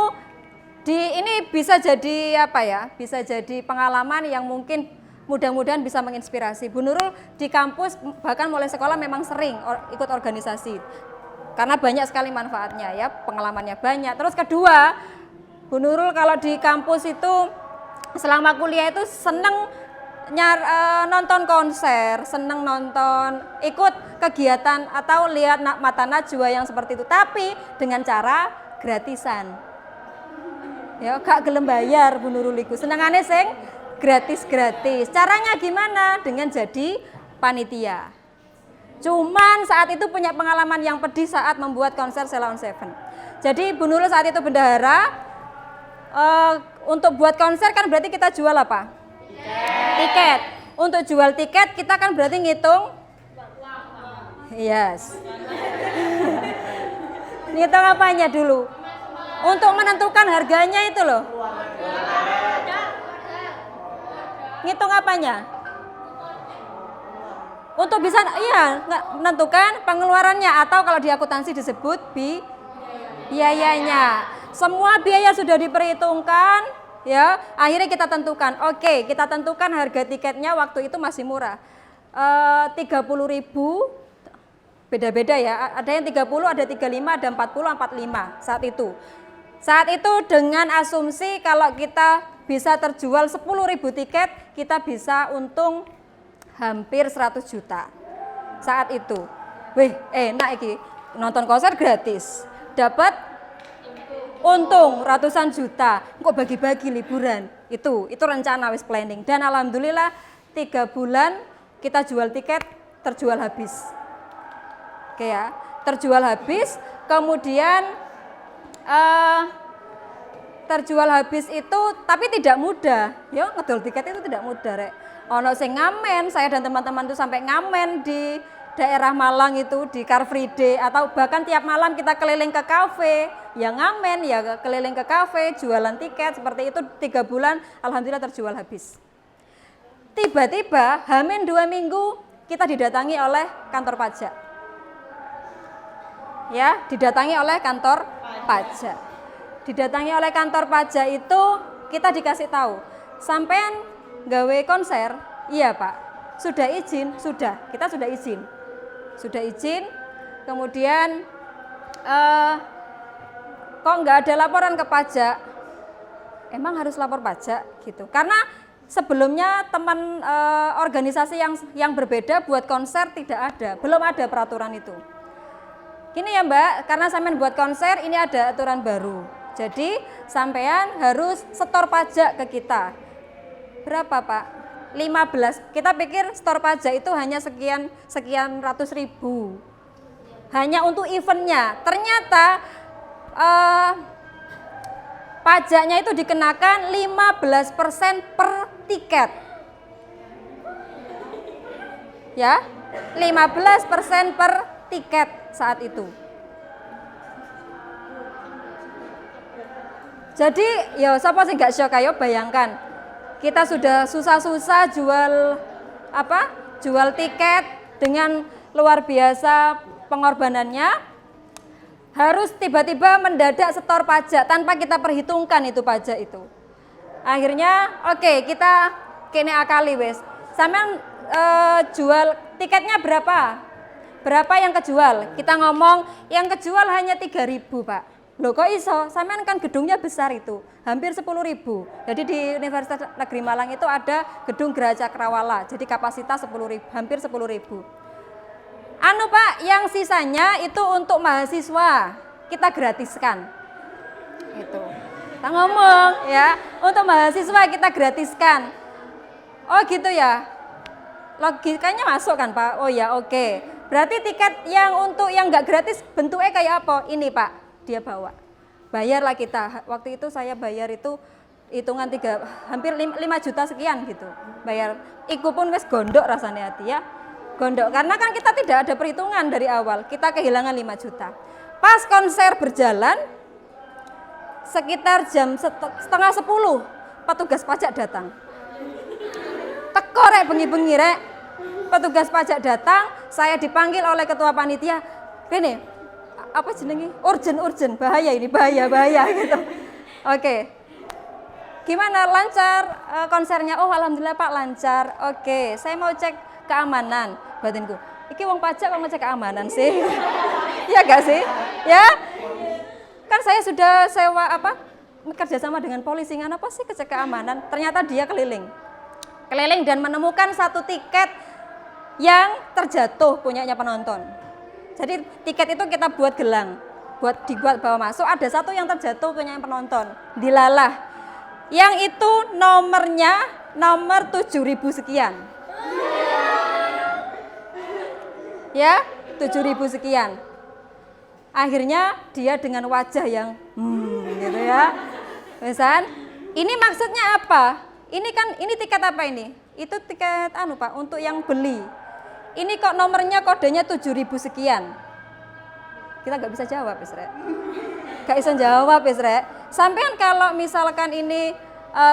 ini bisa jadi apa ya? Bisa jadi pengalaman yang mungkin mudah-mudahan bisa menginspirasi. Bu Nurul di kampus bahkan mulai sekolah memang sering ikut organisasi. Karena banyak sekali manfaatnya ya, pengalamannya banyak. Terus kedua, Bu Nurul kalau di kampus itu selama kuliah itu seneng nonton konser, seneng nonton, ikut kegiatan atau lihat mata najwa yang seperti itu. Tapi dengan cara gratisan. Ya, gak gelem bayar Bu Nurul iku. Senengane sing gratis-gratis. Caranya gimana? Dengan jadi panitia. Cuman saat itu punya pengalaman yang pedih saat membuat konser Sheila on 7. Jadi Bu Nurul saat itu bendahara. Untuk buat konser kan berarti kita jual apa? Tiket. Untuk jual tiket kita kan berarti ngitung. Yes. Ngitung apanya dulu? Untuk menentukan harganya itu loh. Ngitung apanya? Untuk bisa menentukan pengeluarannya atau kalau di akuntansi disebut biayanya. Semua biaya sudah diperhitungkan, ya. Akhirnya kita tentukan. Oke, kita tentukan harga tiketnya waktu itu masih murah. 30.000 beda-beda ya. Ada yang 30, ada 35, ada 40, 45 saat itu. Saat itu dengan asumsi kalau kita bisa terjual 10.000 tiket, kita bisa untung hampir 100 juta. Saat itu. Wih, enak iki. Nonton konser gratis. Dapat untung ratusan juta, kok bagi-bagi liburan. Itu rencana wis planning. Dan alhamdulillah 3 bulan kita jual tiket terjual habis. Oke ya, terjual habis. Kemudian terjual habis itu tapi tidak mudah. Ya, ngedol tiket itu tidak mudah, rek. Ono sing ngamen, saya dan teman-teman itu sampai ngamen di daerah Malang itu di Car Free Day, atau bahkan tiap malam kita keliling ke kafe, ya ngamen, ya keliling ke kafe, jualan tiket seperti itu 3 bulan, alhamdulillah terjual habis. Tiba-tiba Hamin 2 minggu kita didatangi oleh kantor pajak. Ya, didatangi oleh kantor pajak. Didatangi oleh kantor pajak itu kita dikasih tahu, sampean gawe konser, iya Pak, sudah izin, sudah, kita sudah izin, kemudian kok nggak ada laporan ke pajak, emang harus lapor pajak gitu, karena sebelumnya teman organisasi yang berbeda buat konser tidak ada, belum ada peraturan itu. Gini ya Mbak, karena sampean buat konser ini ada aturan baru. Jadi sampean harus setor pajak ke kita. Berapa Pak? 15. Kita pikir setor pajak itu hanya sekian ratus ribu. Hanya untuk eventnya. Ternyata pajaknya itu dikenakan 15% per tiket. Ya, 15% per tiket saat itu. Jadi ya siapa sih gak syok, ayo bayangkan kita sudah susah-susah jual tiket dengan luar biasa pengorbanannya, harus tiba-tiba mendadak setor pajak tanpa kita perhitungkan itu pajak itu. Akhirnya oke, kita kene akali wes, sampean jual tiketnya berapa yang kejual, kita ngomong yang kejual hanya 3.000 Pak. Loh kok iso? Sampean kan gedungnya besar itu, hampir 10.000. Jadi di Universitas Negeri Malang itu ada gedung Geraha Cakrawala, jadi kapasitas 10.000, hampir 10.000. Anu Pak, yang sisanya itu untuk mahasiswa, kita gratiskan. Itu. Kita ngomong ya, untuk mahasiswa kita gratiskan. Oh gitu ya? Logikanya masuk kan Pak? Oh ya oke. Berarti tiket yang untuk yang nggak gratis bentuknya kayak apa? Ini Pak. Dia bawa, bayarlah kita. Waktu itu saya bayar itu hitungan hampir 5 juta sekian gitu. Bayar, iku pun wes gondok rasanya hati ya. Gondok, karena kan kita tidak ada perhitungan dari awal. Kita kehilangan 5 juta. Pas konser berjalan, sekitar jam setengah 10, petugas pajak datang. Teko rek bengi-bengi rek. Petugas pajak datang, saya dipanggil oleh ketua panitia. Gini, apa jenenge? Urgent, bahaya gitu. Oke. Gimana, lancar konsernya? Oh alhamdulillah Pak lancar. Oke, saya mau cek keamanan. Batinku, iki wong pajak kok ngecek keamanan sih? Ya gak sih? Ya? Kan saya sudah sewa kerjasama dengan polisi, apa sih ngecek keamanan? Ternyata dia keliling dan menemukan satu tiket yang terjatuh punyanya penonton. Jadi tiket itu kita buat gelang, dibuat bawa masuk, ada satu yang terjatuh punya penonton, dilalah. Yang itu nomornya nomor 7.000 sekian. Ya, 7.000 sekian. Akhirnya dia dengan wajah yang gitu ya. Pesan, ini maksudnya apa? Ini tiket apa ini? Itu tiket Pak, untuk yang beli. Ini kok nomornya kodenya 7.000 sekian. Kita nggak bisa jawab, Rek. Nggak bisa jawab, Rek. Sampean kalau misalkan ini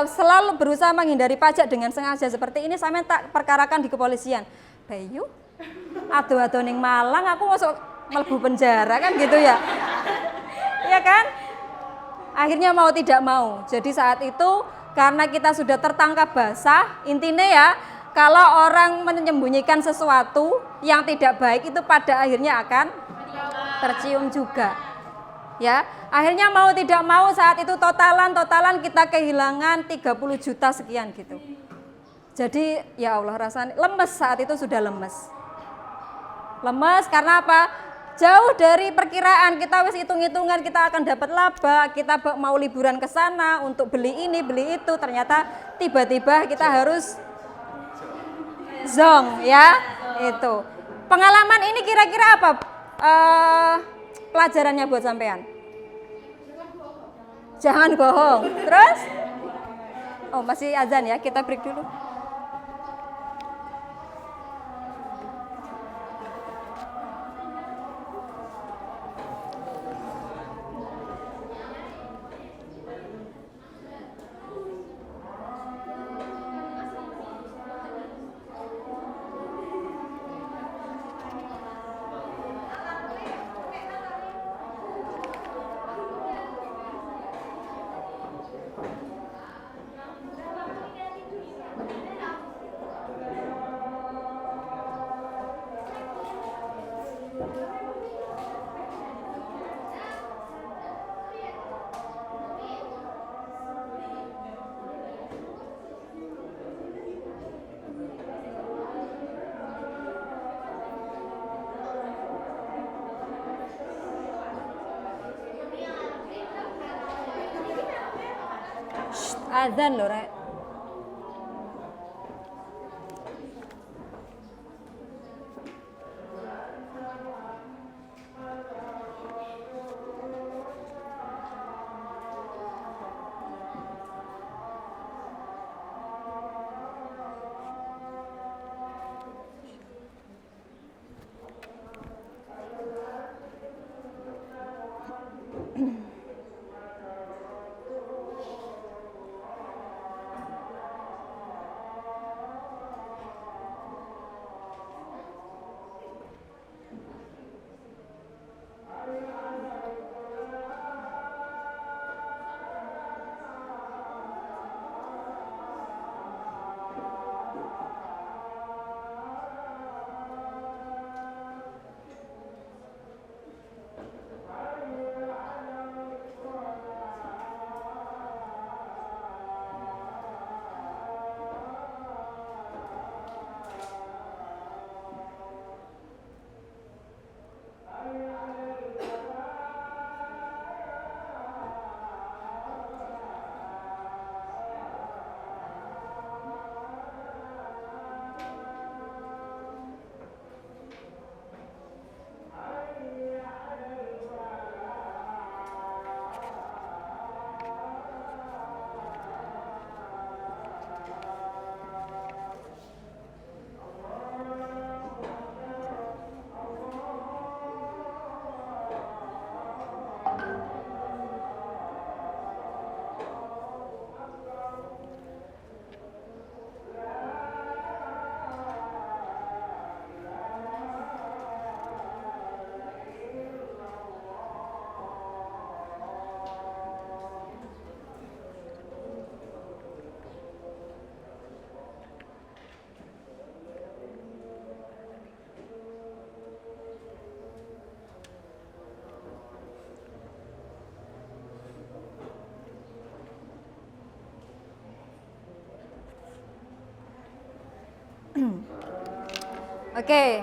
selalu berusaha menghindari pajak dengan sengaja seperti ini, sampean tak perkarakan di kepolisian. Bayu, ado-ado ning Malang aku masuk mlebu penjara kan gitu ya. Iya kan? Akhirnya mau tidak mau. Jadi saat itu karena kita sudah tertangkap basah, intinya ya, kalau orang menyembunyikan sesuatu yang tidak baik itu pada akhirnya akan tercium juga. Ya, akhirnya mau tidak mau saat itu totalan kita kehilangan 30 juta sekian gitu. Jadi ya Allah rasanya lemes, saat itu sudah lemes. Lemes karena apa? Jauh dari perkiraan, kita wis hitung-hitungan kita akan dapat laba, kita mau liburan ke sana untuk beli ini, beli itu, ternyata tiba-tiba kita harus zong ya, itu. Pengalaman ini kira-kira apa pelajarannya buat sampean? Jangan bohong. Terus? Oh, masih azan ya, kita break dulu. Azan loh, Rek. Oke,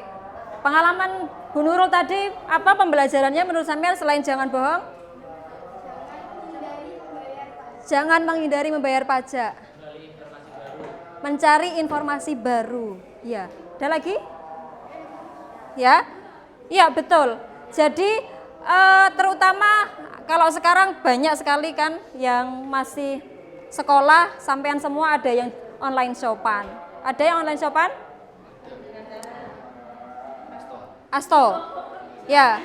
pengalaman Bu Nurul tadi apa pembelajarannya menurut sampean selain jangan bohong? Jangan menghindari membayar pajak. Mencari informasi baru. Ya, ada lagi? Ya, iya betul. Jadi terutama kalau sekarang banyak sekali kan yang masih sekolah, sampean semua ada yang online shopan. Ada yang online shopan? Asto, ya,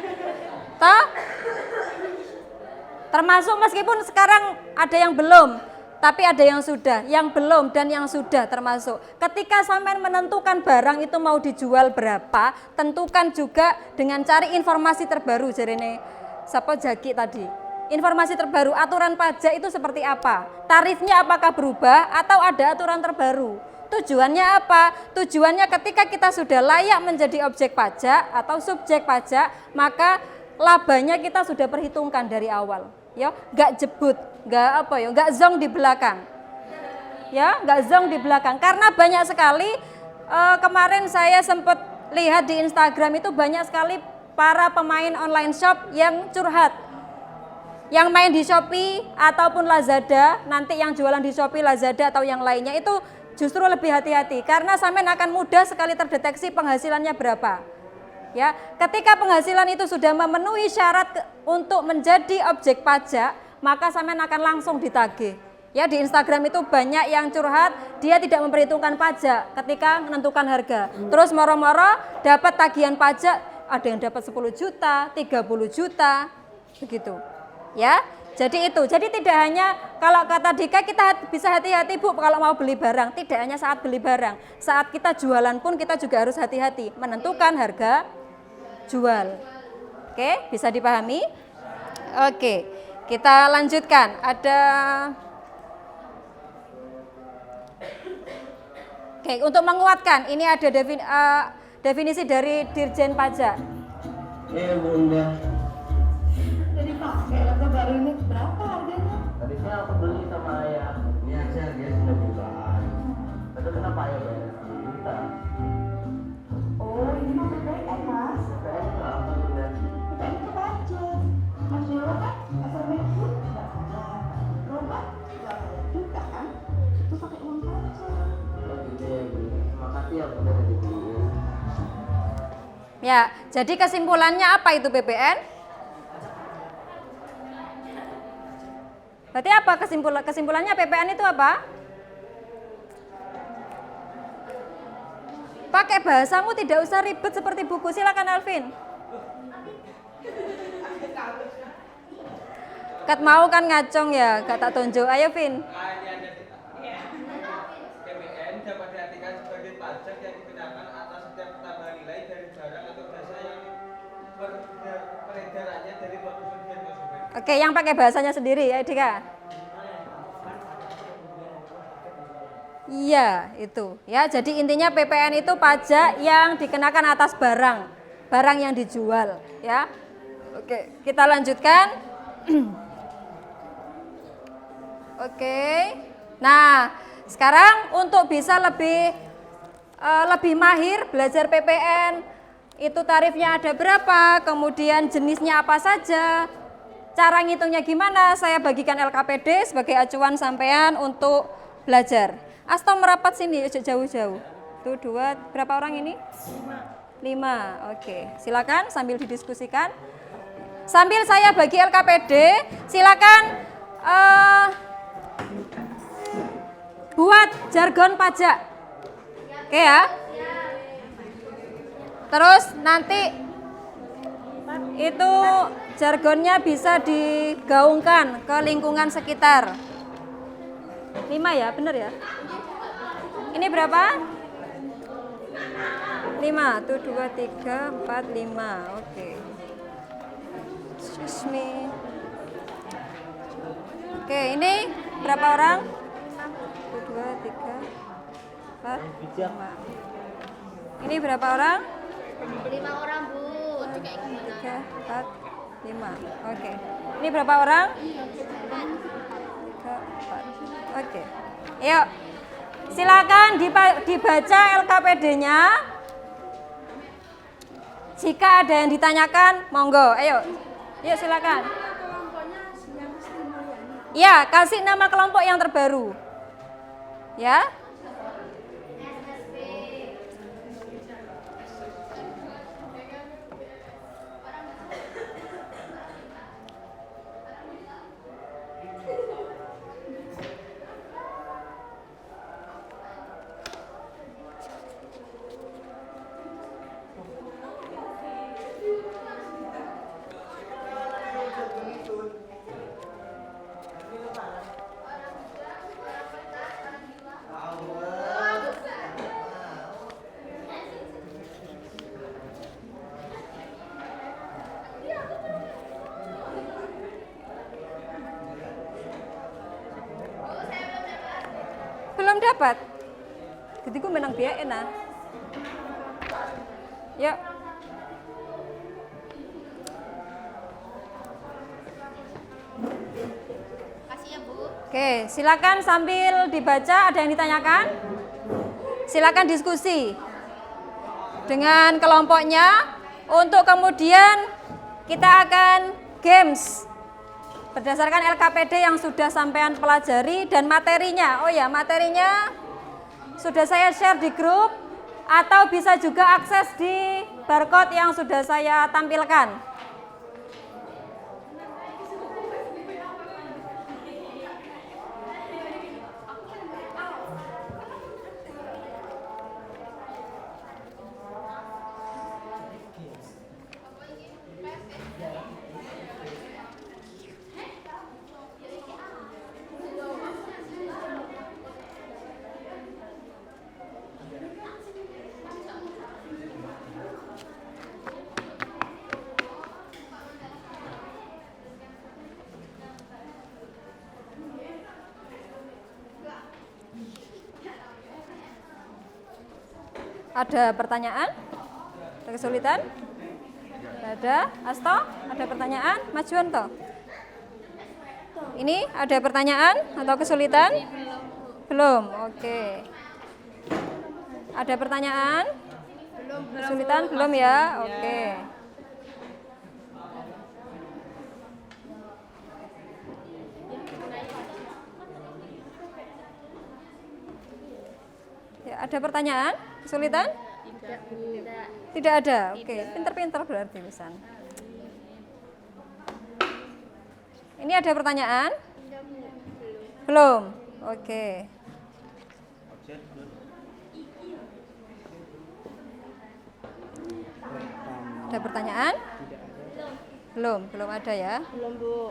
termasuk meskipun sekarang ada yang belum, tapi ada yang sudah, yang belum dan yang sudah termasuk. Ketika sampean menentukan barang itu mau dijual berapa, tentukan juga dengan cari informasi terbaru. Jarene siapa Jaki tadi, informasi terbaru aturan pajak itu seperti apa, tarifnya apakah berubah atau ada aturan terbaru. Tujuannya apa? Tujuannya ketika kita sudah layak menjadi objek pajak atau subjek pajak, maka labanya kita sudah perhitungkan dari awal. Ya, nggak jebut, nggak zong di belakang. Ya, nggak zong di belakang. Karena banyak sekali kemarin saya sempat lihat di Instagram itu banyak sekali para pemain online shop yang curhat. Yang main di Shopee ataupun Lazada, nanti yang jualan di Shopee, Lazada atau yang lainnya itu justru lebih hati-hati karena sampean akan mudah sekali terdeteksi penghasilannya berapa. Ya, ketika penghasilan itu sudah memenuhi syarat untuk menjadi objek pajak, maka sampean akan langsung ditagih. Ya, di Instagram itu banyak yang curhat, dia tidak memperhitungkan pajak ketika menentukan harga. Terus moro-moro dapat tagihan pajak, ada yang dapat 10 juta, 30 juta, begitu. Ya, jadi itu. Jadi tidak hanya kalau kata Dika kita bisa hati-hati Bu kalau mau beli barang. Tidak hanya saat beli barang, saat kita jualan pun kita juga harus hati-hati menentukan harga jual. Oke, bisa dipahami? Oke, kita lanjutkan. Oke, untuk menguatkan ini ada definisi dari Dirjen Pajak. Bunda. Jadi pakai lagu baru ini berapa harganya? Tadi saya aku beli sama ayah. Ini aja harganya 9 jutaan. Tapi kenapa ayah bayar 10 juta? Oh, ini mah PPN, Mas. PPN itu apa Bunda? PPN itu pajak. Mas Dewa kan SMS pun nggak pajak. Roba juga kan? Itu pakai uang pajak. Oh gitu ya Bunda. Terima kasih ya Bunda udah dibeliin. Ya, jadi kesimpulannya apa itu PPN? Berarti apa kesimpulannya PPN itu apa? Pakai bahasamu tidak usah ribet seperti buku. Silakan Alvin. Kat mau kan ngacong ya, gak tak tunjuk. Ayo Vin. PPN dapat diartikan sebagai pajak yang dikenakan atas setiap tambahan nilai dari barang atau jasa yang peredarannya dari suatu sumber konsumen. Oke, yang pakai bahasanya sendiri ya Dika. Iya, itu. Ya, jadi intinya PPN itu pajak yang dikenakan atas barang yang dijual, ya. Oke, kita lanjutkan. Oke. Nah, sekarang untuk bisa lebih mahir belajar PPN, itu tarifnya ada berapa, kemudian jenisnya apa saja, cara ngitungnya gimana, saya bagikan LKPD sebagai acuan sampean untuk belajar. Asto merapat sini, jauh-jauh. Tuh 2, berapa orang ini? 5. Oke, silakan sambil didiskusikan. Sambil saya bagi LKPD, silakan buat jargon pajak. Oke ya. Terus nanti itu jargonnya bisa digaungkan ke lingkungan sekitar. 5 ya, benar ya? Ini berapa? 5. Tuh 2, 3, 4, 5. Oke. Excuse me. Oke, ini berapa orang? 1, 2, 3, 4, 5. Ini berapa orang? 5 orang, Bu. 3, 4, 5. Oke. Ini berapa orang? 3, 4. Oke. Yuk. Silakan dibaca LKPD-nya. Jika ada yang ditanyakan, monggo. Ayo. Yuk silakan. Ya, kasih nama kelompok yang terbaru. Ya. Belum dapat. Jadi gue menang biaya enak. Yuk. Kasih ya, Bu. Oke, silakan sambil dibaca. Ada yang ditanyakan? Silakan diskusi dengan kelompoknya. Untuk kemudian kita akan games berdasarkan LKPD yang sudah sampean pelajari dan materinya. Oh ya, materinya sudah saya share di grup atau bisa juga akses di barcode yang sudah saya tampilkan. Ada pertanyaan? Ada kesulitan? Tidak ada. Asto, ada pertanyaan? Majuan toh? Ini ada pertanyaan atau kesulitan? Belum. Oke. Ada pertanyaan? Kesulitan? Belum ya? Oke. Ya, ada pertanyaan? Kesulitan? Tidak ada. Oke, pinter-pinter berarti Wisan. Ini ada pertanyaan? Belum. Oke. Ada pertanyaan? Belum ada ya? Belum, Bu.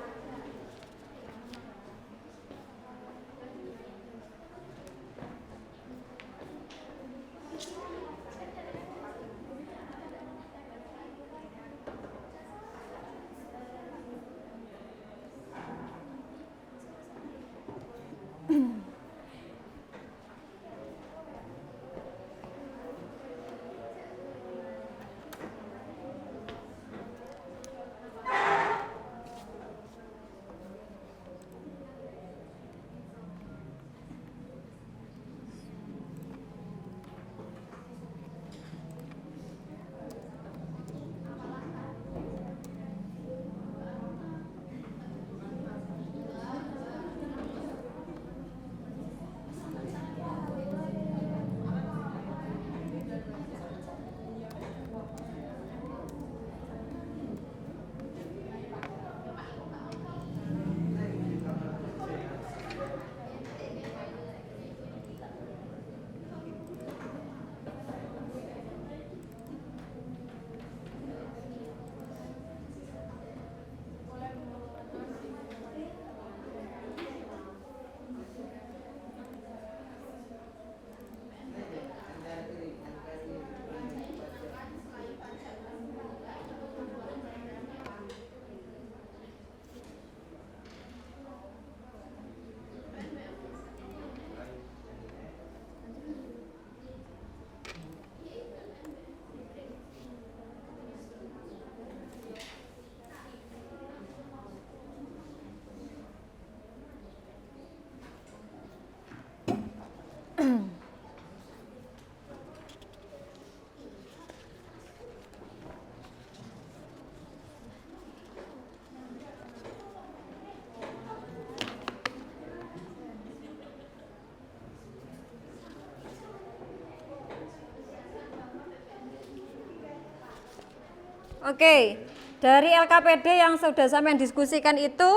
Oke, dari LKPD yang sudah sampean diskusikan itu,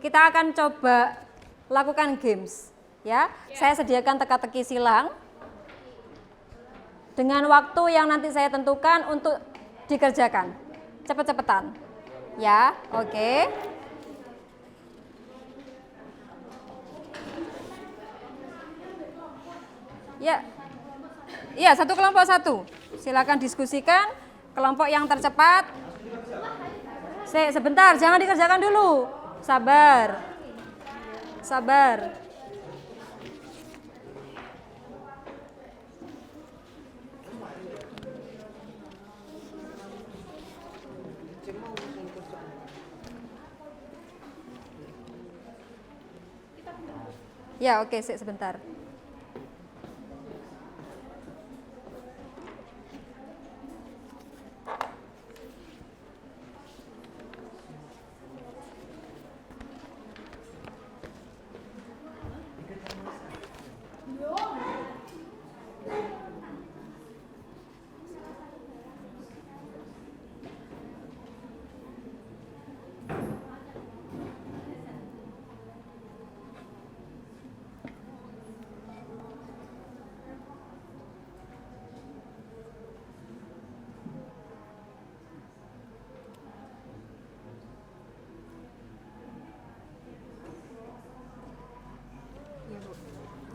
kita akan coba lakukan games, ya. Saya sediakan teka-teki silang dengan waktu yang nanti saya tentukan untuk dikerjakan. Cepet-cepetan, ya. Oke. Ya, satu kelompok satu. Silakan diskusikan. Kelompok yang tercepat. Sebentar, jangan dikerjakan dulu. Sabar. Ya, oke, sebentar.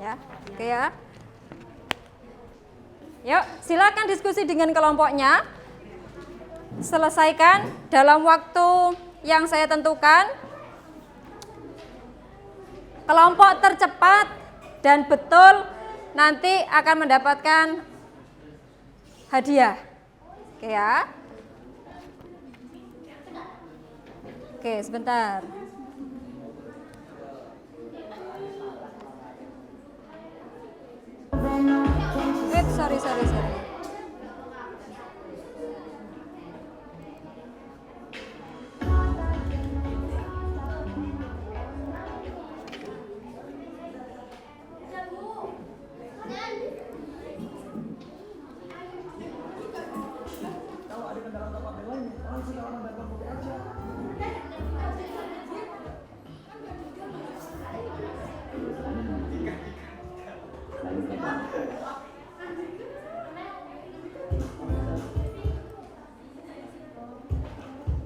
ya. Oke ya. Yuk, silakan diskusi dengan kelompoknya. Selesaikan dalam waktu yang saya tentukan. Kelompok tercepat dan betul nanti akan mendapatkan hadiah. Oke ya. Oke, sebentar. Sorry.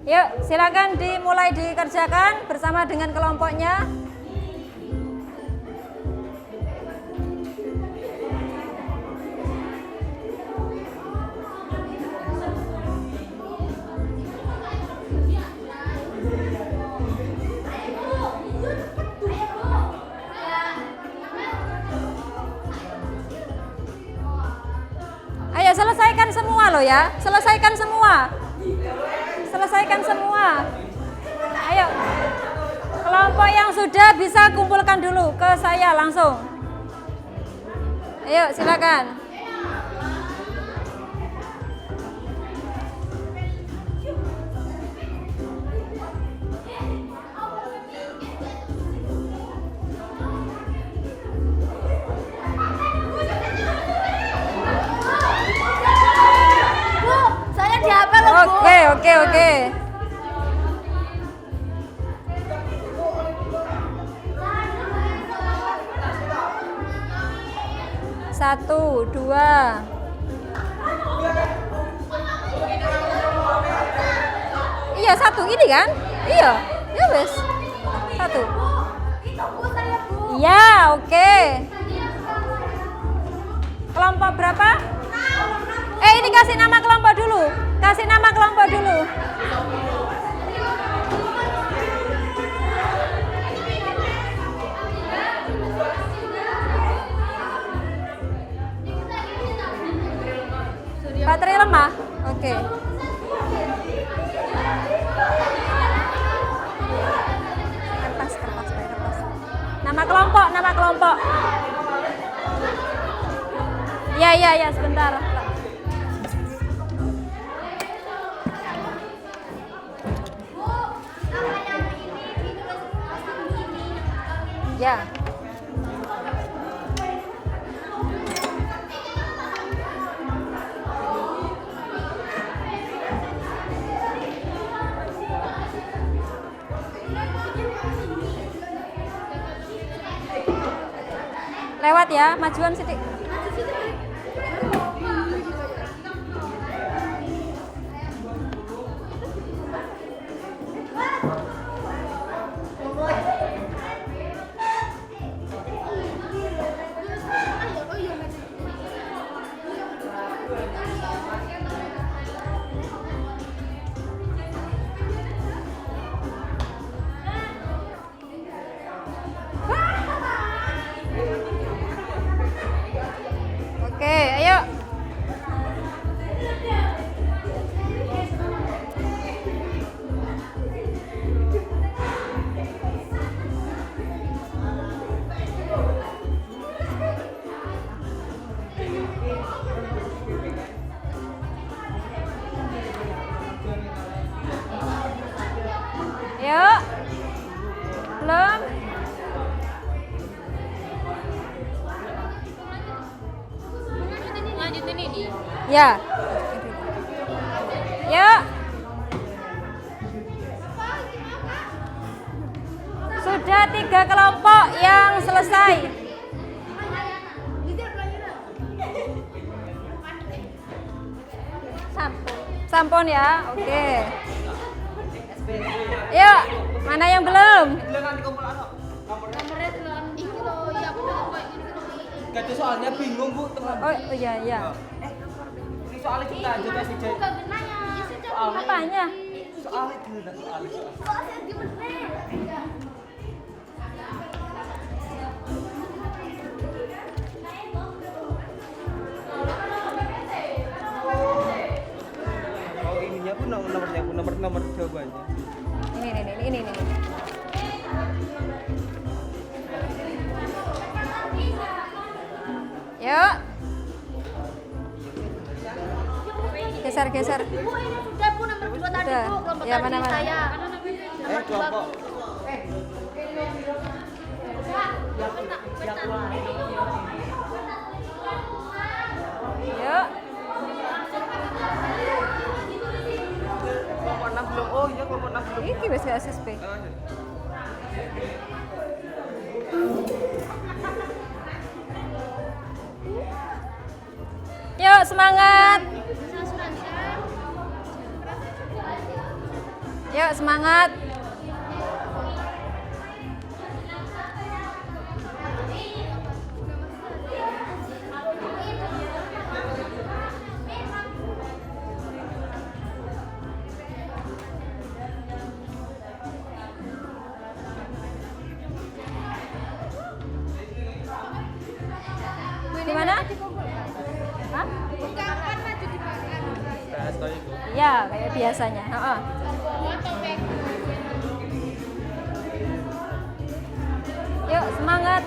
Yuk, silakan dimulai dikerjakan bersama dengan kelompoknya. Ayo selesaikan semua loh ya, selesaikan semua. Ayo, kelompok yang sudah bisa kumpulkan dulu ke saya langsung. Ayo, silakan. Bu, saya dihafal loh, Bu. Oke. Satu, dua. Iya, satu ini kan? Iya, ya wes. Satu. Iya, oke. Kelompok berapa? Ini kasih nama kelompok dulu. Baterai lemah? Oke. Kertas. Nama kelompok. Ya, sebentar. Ya. Lewat ya, majuan sidik. Oke, ayo. Yuk. Belum? Lanjutin ini. Ya. Yuk. Sudah 3 kelompok yang selesai. Sampun ya, oke. Yuk, mana yang belum? Kata soalnya bingung Bu teman. Oh iya iya. Ini soalnya kita aja kasih jawab. Apanya? Soalnya gimana soalnya? Oh ininya pun nomor jawabannya. Ini. Yuk. Geser. Bu, ini sudah Bu nomor 2 tadi Udah. Bu, kelompok Ya, tadi mana? saya. Nomor 2. Kelompok. Yuk. Kelompok 6 belum. Oh iya kelompok 6 belum. Iki wis gak SSP. Yuk semangat. Yuk semangat. Gimana? Hah? Ya, kayak biasanya. Heeh. Yuk, semangat.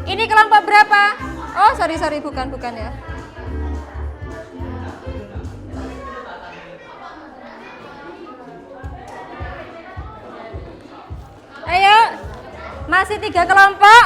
Ini kelompok berapa? Oh, sorry, bukan ya. Ayo, masih 3 kelompok.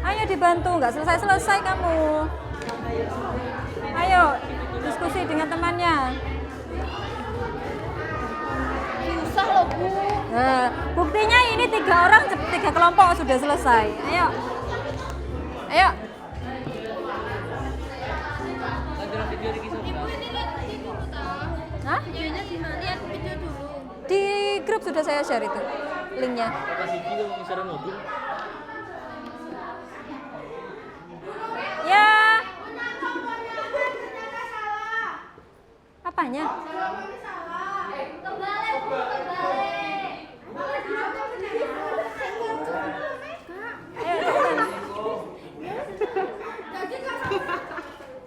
Ayo dibantu, nggak selesai kamu. Ayo diskusi dengan temannya. Susah loh Bu. Nah, buktinya ini 3 orang, 3 kelompok sudah selesai. Ayo. Ibu ini lihat video dulu toh. Hah? Videonya di mana? Lihat video dulu. Di grup sudah saya share itu linknya. Ya. Apanya? Ayo, cepetan.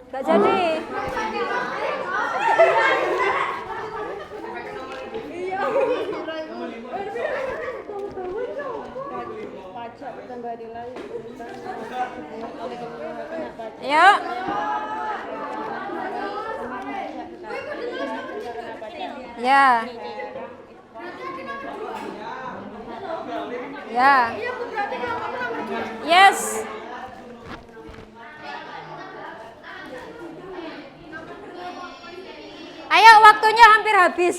Gak jadi. Yuk. Ya. Ya. Yes. Ayo, waktunya hampir habis.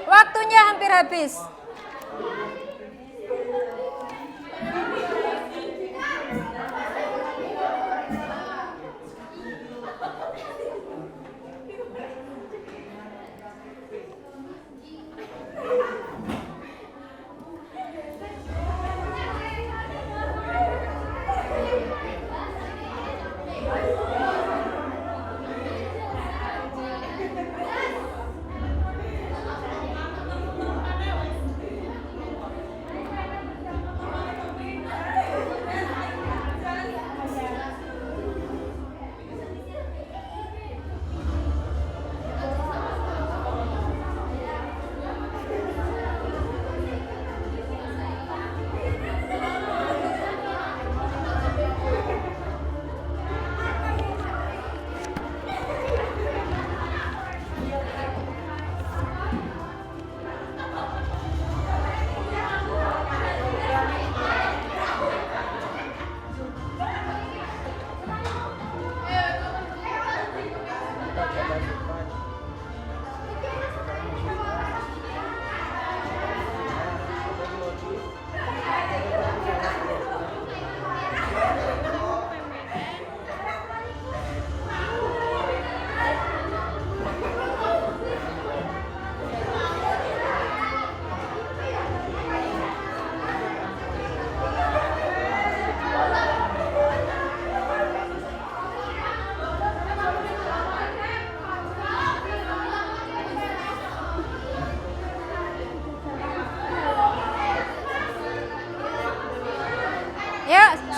Waktunya hampir habis.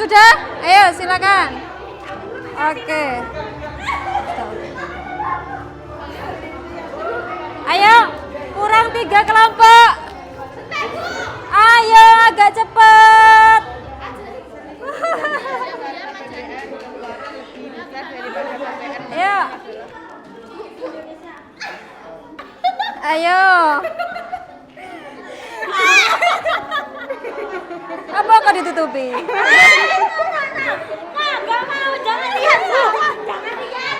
sudah? Ayo silakan. Oke. Ayo, kurang 3 kelompok. Ayo agak cepat. Ayo. Ayo. Apa kok ditutupi? Nggak mau, jangan lihat. Jangan lihat.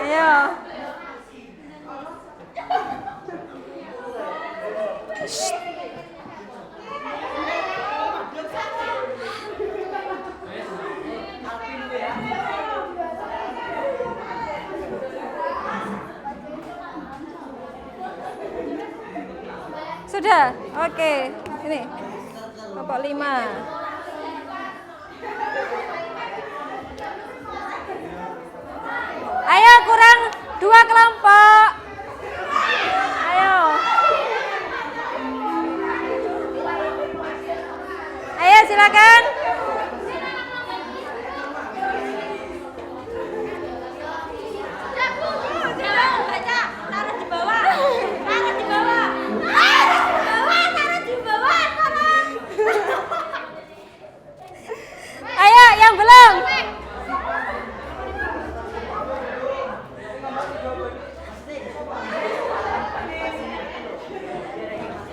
Ayo. Sudah? Oke. Ini. Kelompok 5. Ayo kurang 2 kelompok. Ayo. Ayo silakan. Jangan baca, taruh di bawah. Taruh di bawah. Taruh di bawah, tolong. Ayo yang belum.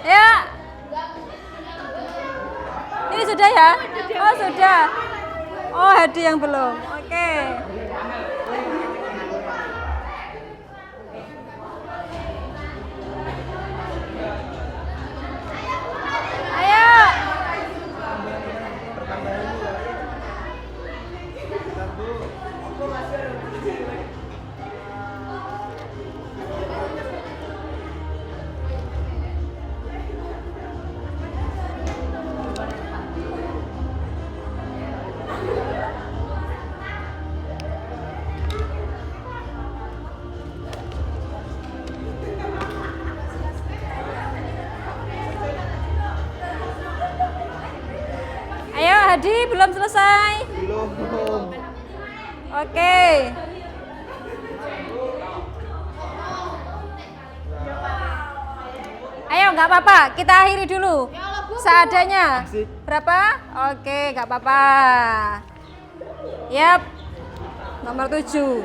Ya. Ini sudah ya? Oh sudah. Oh Hadi yang belum. Oke. Ayo. Ayo Hadi belum selesai. Belum. Oke. Ayo nggak apa-apa, kita akhiri dulu. Seadanya. Berapa? Oke, nggak apa-apa. Yap. Nomor 7.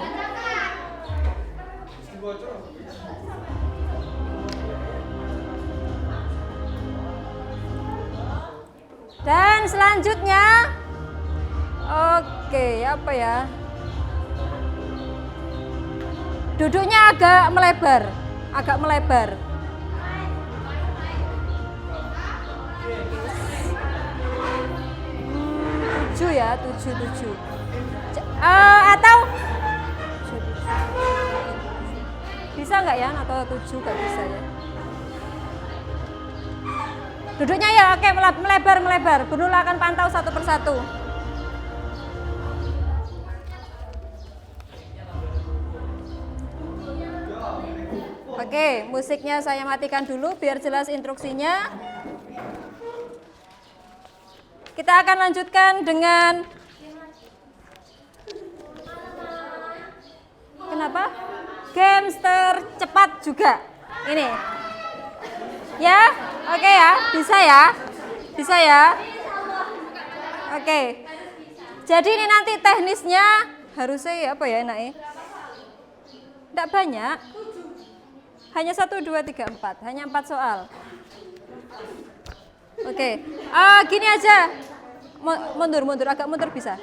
Dan selanjutnya, oke, apa ya? Duduknya agak melebar, agak melebar. Tujuh ya, tujuh. Atau bisa nggak ya? Atau 7 nggak bisa ya? Duduknya ya, oke, melebar. Bu Nurul akan pantau satu persatu. Oke, musiknya saya matikan dulu biar jelas instruksinya. Kita akan lanjutkan dengan kenapa? Games tercepat juga. Ini. Ya, oke ya, bisa ya. Oke. Jadi ini nanti teknisnya harusnya apa ya enaknya? Tidak banyak. Hanya 1, 2, 3, 4. Hanya 4 soal. Oke. Gini aja. Mundur, agak mundur bisa.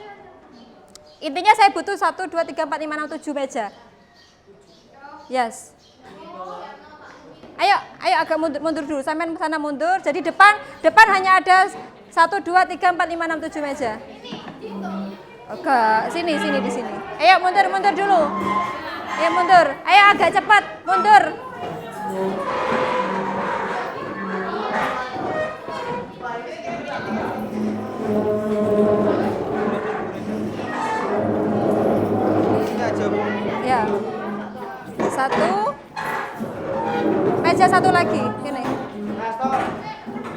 Intinya saya butuh 1, 2, 3, 4, 5, 6, 7 meja. Yes. Ayo agak mundur dulu. Sampai sana mundur. Jadi depan hanya ada 1, 2, 3, 4, 5, 6, 7 meja. Oke, sini di sini. Ayo mundur dulu. Ayo mundur. Ayo agak cepat, mundur. Ya. 1. Meja 1 lagi, gini.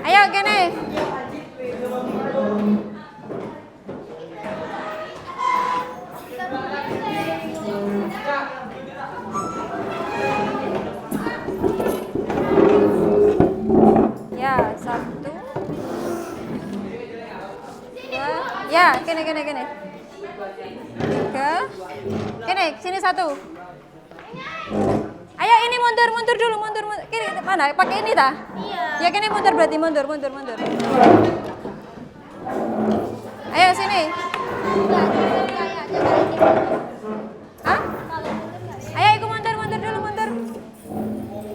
Ayo gini. Kene. 3. Kene, sini 1. Ayo ini mundur dulu, mundur. Kiri mana? Pakai ini dah? Iya. Ya kene mundur berarti mundur. Ayo sini. Hah? Ayo ikut mundur dulu.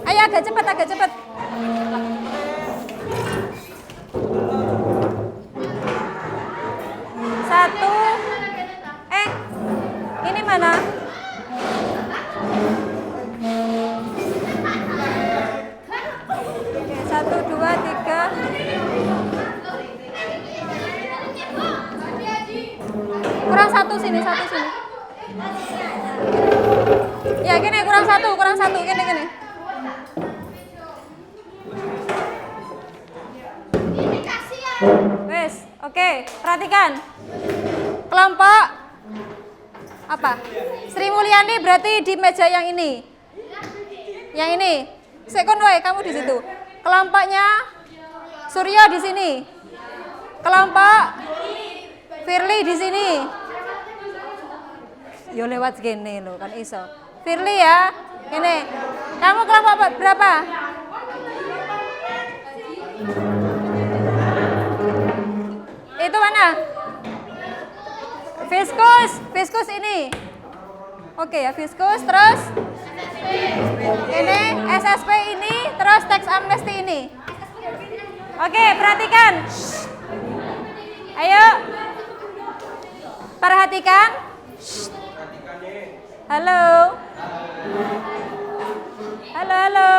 Ayo agak cepat. Satu. Ini mana? Oke, 1, 2, 3. Kurang satu sini. Ya, gini kurang satu, gini. Wes, oke, perhatikan. Kelompok apa? Sri Mulyani berarti di meja yang ini. Yang ini. Sekon wae kamu di situ. Kelompoknya Suryo di sini. Kelompok Firly di sini. Yo lewat gini lo kan iso. Firly ya. Ini. Kamu kelompok berapa? Itu mana? Fiskus ini. Oke ya, Fiskus terus ini SSP ini, terus teks amnesti ini. Oke, perhatikan. Ayo. Perhatikan. Halo. Halo.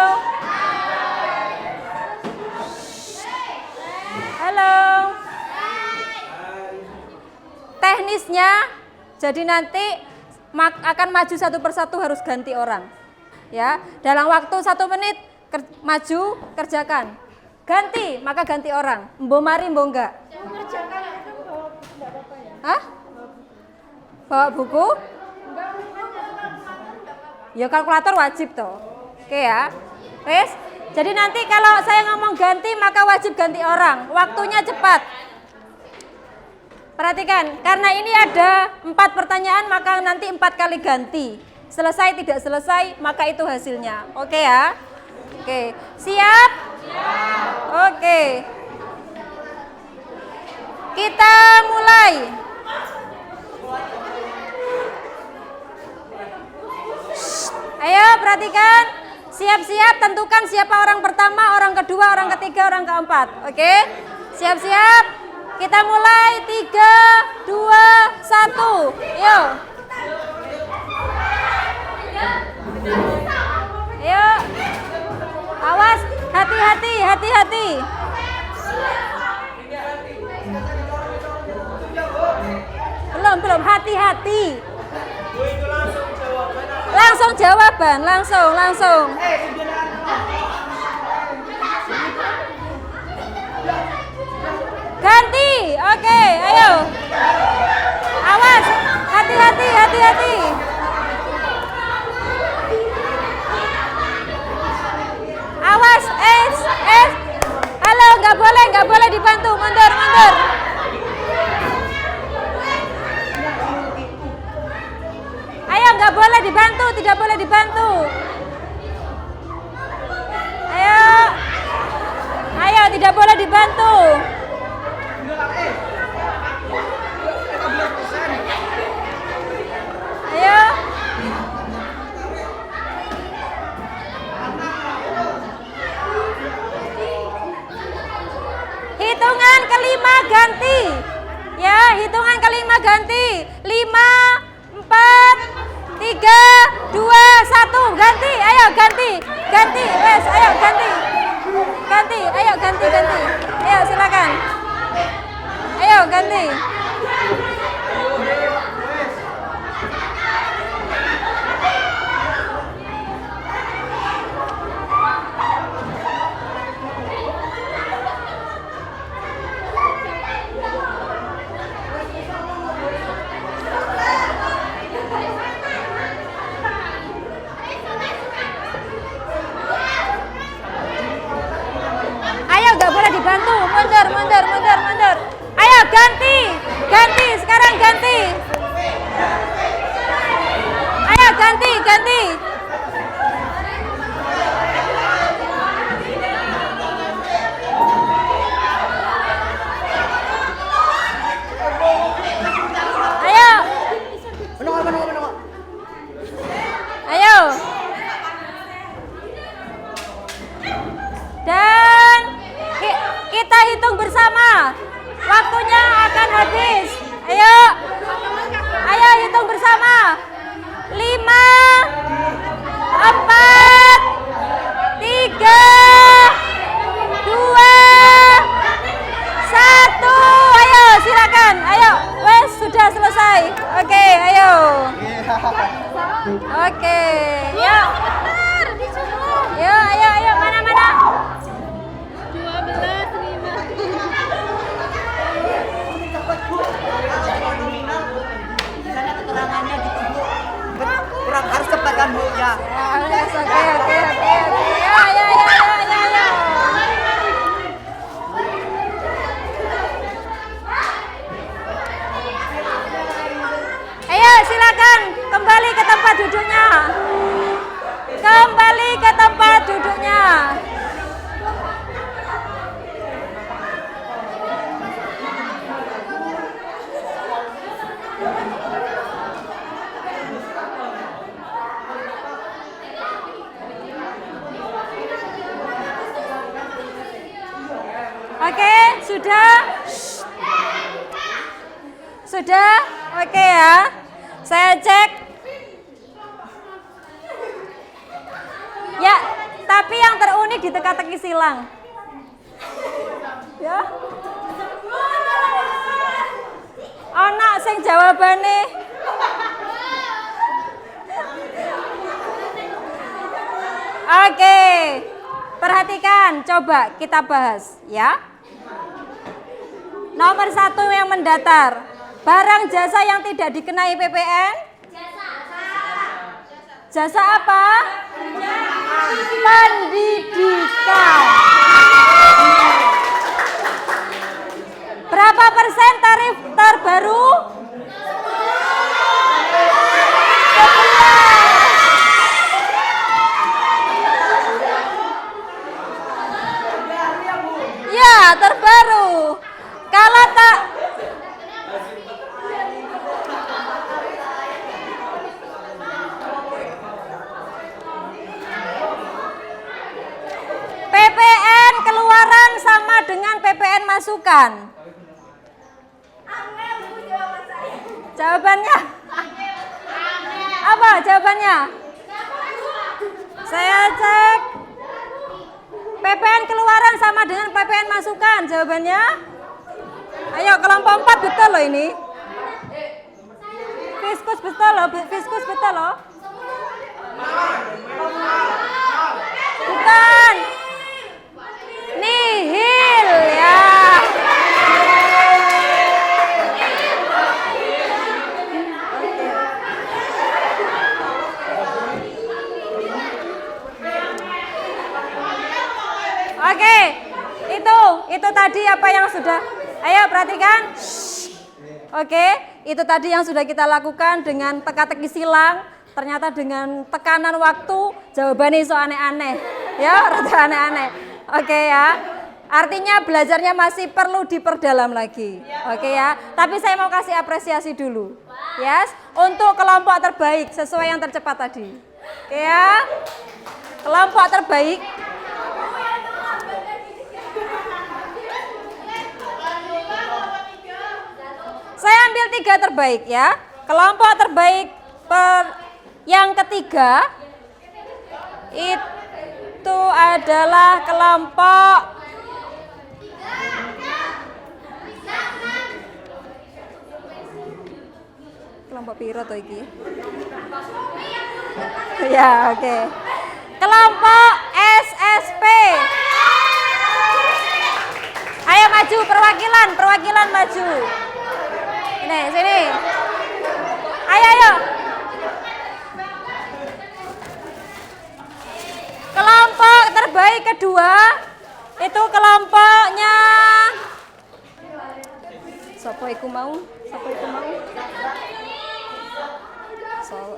Teknisnya, jadi nanti akan maju satu persatu harus ganti orang. Ya, dalam waktu 1 menit maju kerjakan. Ganti, maka ganti orang. Mbo mari, mbo enggak. Hah? Bawa buku? Ya kalkulator wajib toh. Oke ya. Wes. Jadi nanti kalau saya ngomong ganti maka wajib ganti orang. Waktunya cepat. Perhatikan, karena ini ada 4 pertanyaan maka nanti 4 kali ganti. Selesai tidak selesai maka itu hasilnya. Oke ya. Oke, siap? Oke. Kita mulai. Ayo perhatikan. Siap-siap, tentukan siapa orang pertama, orang kedua, orang ketiga, orang keempat. Oke? Siap-siap. Kita mulai 3, 2, 1. Yuk. Yuk. Awas, hati-hati. Belum, hati-hati. Langsung jawaban, langsung. Ganti, oke, ayo. Awas, hati-hati. Awas, halo, nggak boleh dibantu, mundur. Ayo, nggak boleh dibantu, tidak boleh dibantu. Ayo, tidak boleh dibantu. Ayo. Hitungan kelima ganti. Ya, hitungan kelima ganti. 5, 4, 3, 2, 1. Ganti. Ayo ganti. Wes, ayo ganti. Ayo ganti. Ayo silakan. Ayo ganti. Ayo, nggak boleh dibantu. Mundur. Ayo ganti. Ya. Oke. Ya. Ayo silakan kembali ke tempat duduknya. Kembali ke tempat duduknya. Oke, sudah? Sudah? Oke ya. Saya cek. Ya, tapi yang terunik di teka-teki silang. Ya. Anak sing jawabane. Oke. Perhatikan, coba kita bahas ya. Nomor 1 yang mendatar. Barang jasa yang tidak dikenai PPN? Jasa apa? Pendidikan. Berapa persen tarif terbaru? 11. Ya, terbaru. Kalau tak PPN keluaran sama dengan PPN masukan. Jawabannya? Apa jawabannya? Saya cek. PPN keluaran sama dengan PPN masukan. Jawabannya? Ayo kelompok 4 betul loh ini. Fiskus betul loh, fiskus betul loh. Bukan. Nihil ya. Oke, itu tadi apa yang sudah. Ayo perhatikan. Oke, itu tadi yang sudah kita lakukan dengan teka-teki silang. Ternyata dengan tekanan waktu jawabannya so aneh-aneh. Ya, rada aneh-aneh. Oke ya. Artinya belajarnya masih perlu diperdalam lagi. Oke ya. Tapi saya mau kasih apresiasi dulu. Yes, untuk kelompok terbaik sesuai yang tercepat tadi. Oke ya. Kelompok terbaik. Saya ambil 3 terbaik ya. Kelompok terbaik yang ketiga itu adalah kelompok piro to iki? Ya, oke. Kelompok SSP. Ayo maju perwakilan maju. Ini, sini. Ayo. Kelompok terbaik kedua itu kelompoknya. Sopo iku mau?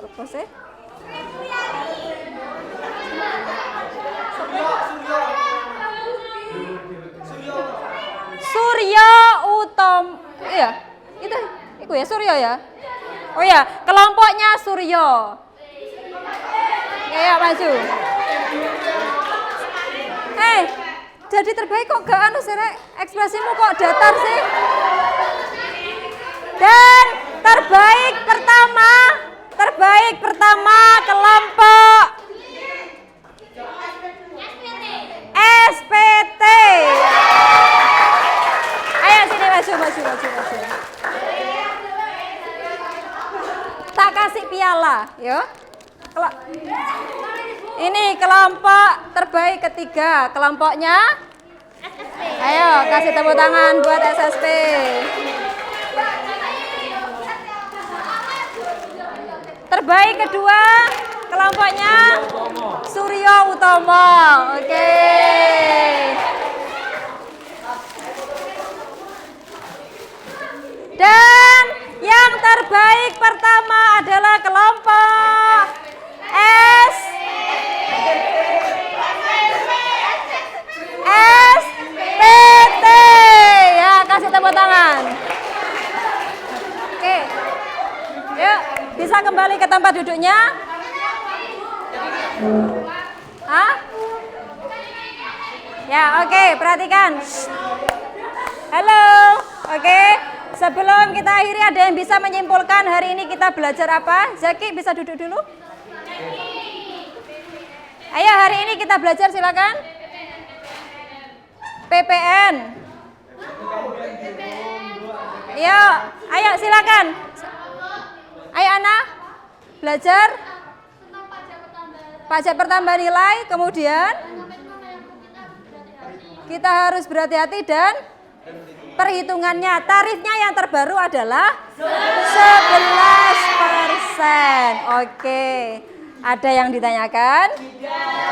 Apa sih? Surya Utom. Iya, itu ya Surya ya. Oh ya, kelompoknya Surya. Ya, maju. Jadi terbaik kok gak ekspresimu kok datar sih. Dan terbaik pertama kelompok SPT. Ayo sini maju. Tak kasih piala, yo. Ini kelompok terbaik ketiga, kelompoknya SSP. Ayo kasih tepuk tangan buat SSP. Terbaik kedua, Kelompoknya Suryo Utomo. Oke. Dan yang terbaik pertama adalah kelompok SPT. Ya, kasih tepuk tangan. Oke. Yuk, bisa kembali ke tempat duduknya? Hah? Ya, oke, perhatikan. Halo. Oke. Sebelum kita akhiri, ada yang bisa menyimpulkan hari ini kita belajar apa? Zaki bisa duduk dulu? Ayo, hari ini kita belajar, silakan. PPN. Ayo silakan. Ayo Ana, belajar pajak bertambah nilai, kemudian kita harus berhati-hati dan perhitungannya. Tarifnya yang terbaru adalah 11%. Oke. Ada yang ditanyakan?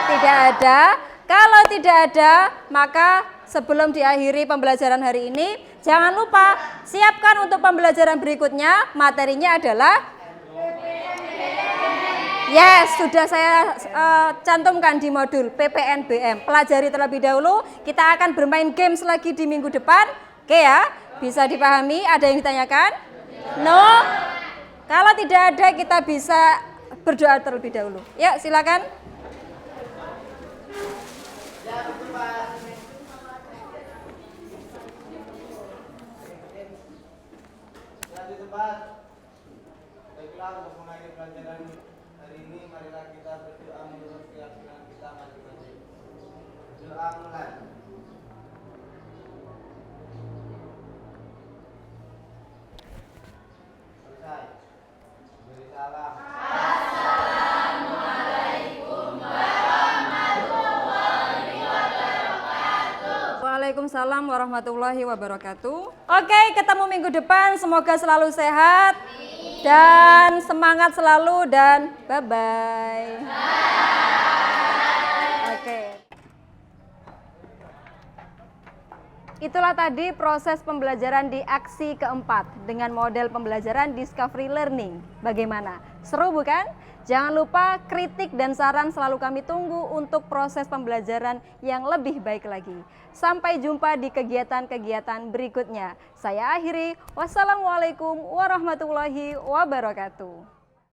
Tidak ada. Kalau tidak ada, maka sebelum diakhiri pembelajaran hari ini, jangan lupa siapkan untuk pembelajaran berikutnya. Materinya adalah yes, sudah saya cantumkan di modul PPNBM. Pelajari terlebih dahulu. Kita akan bermain games lagi di minggu depan. Oke ya, bisa dipahami? Ada yang ditanyakan? No? Kalau tidak ada, kita bisa berdoa terlebih dahulu. Ya, silakan. Baiklah, untuk mengakhiri pelajaran hari ini, marilah kita berdoa menurut keyakinan kita masing-masing. Doa mulai. Selesai. Beri salam. Waalaikumsalam warahmatullahi wabarakatuh. Oke, ketemu minggu depan. Semoga selalu sehat dan semangat selalu dan bye-bye. Oke. Itulah tadi proses pembelajaran di aksi keempat dengan model pembelajaran Discovery Learning. Bagaimana? Seru bukan? Jangan lupa kritik dan saran selalu kami tunggu untuk proses pembelajaran yang lebih baik lagi. Sampai jumpa di kegiatan-kegiatan berikutnya. Saya akhiri. Wassalamualaikum warahmatullahi wabarakatuh.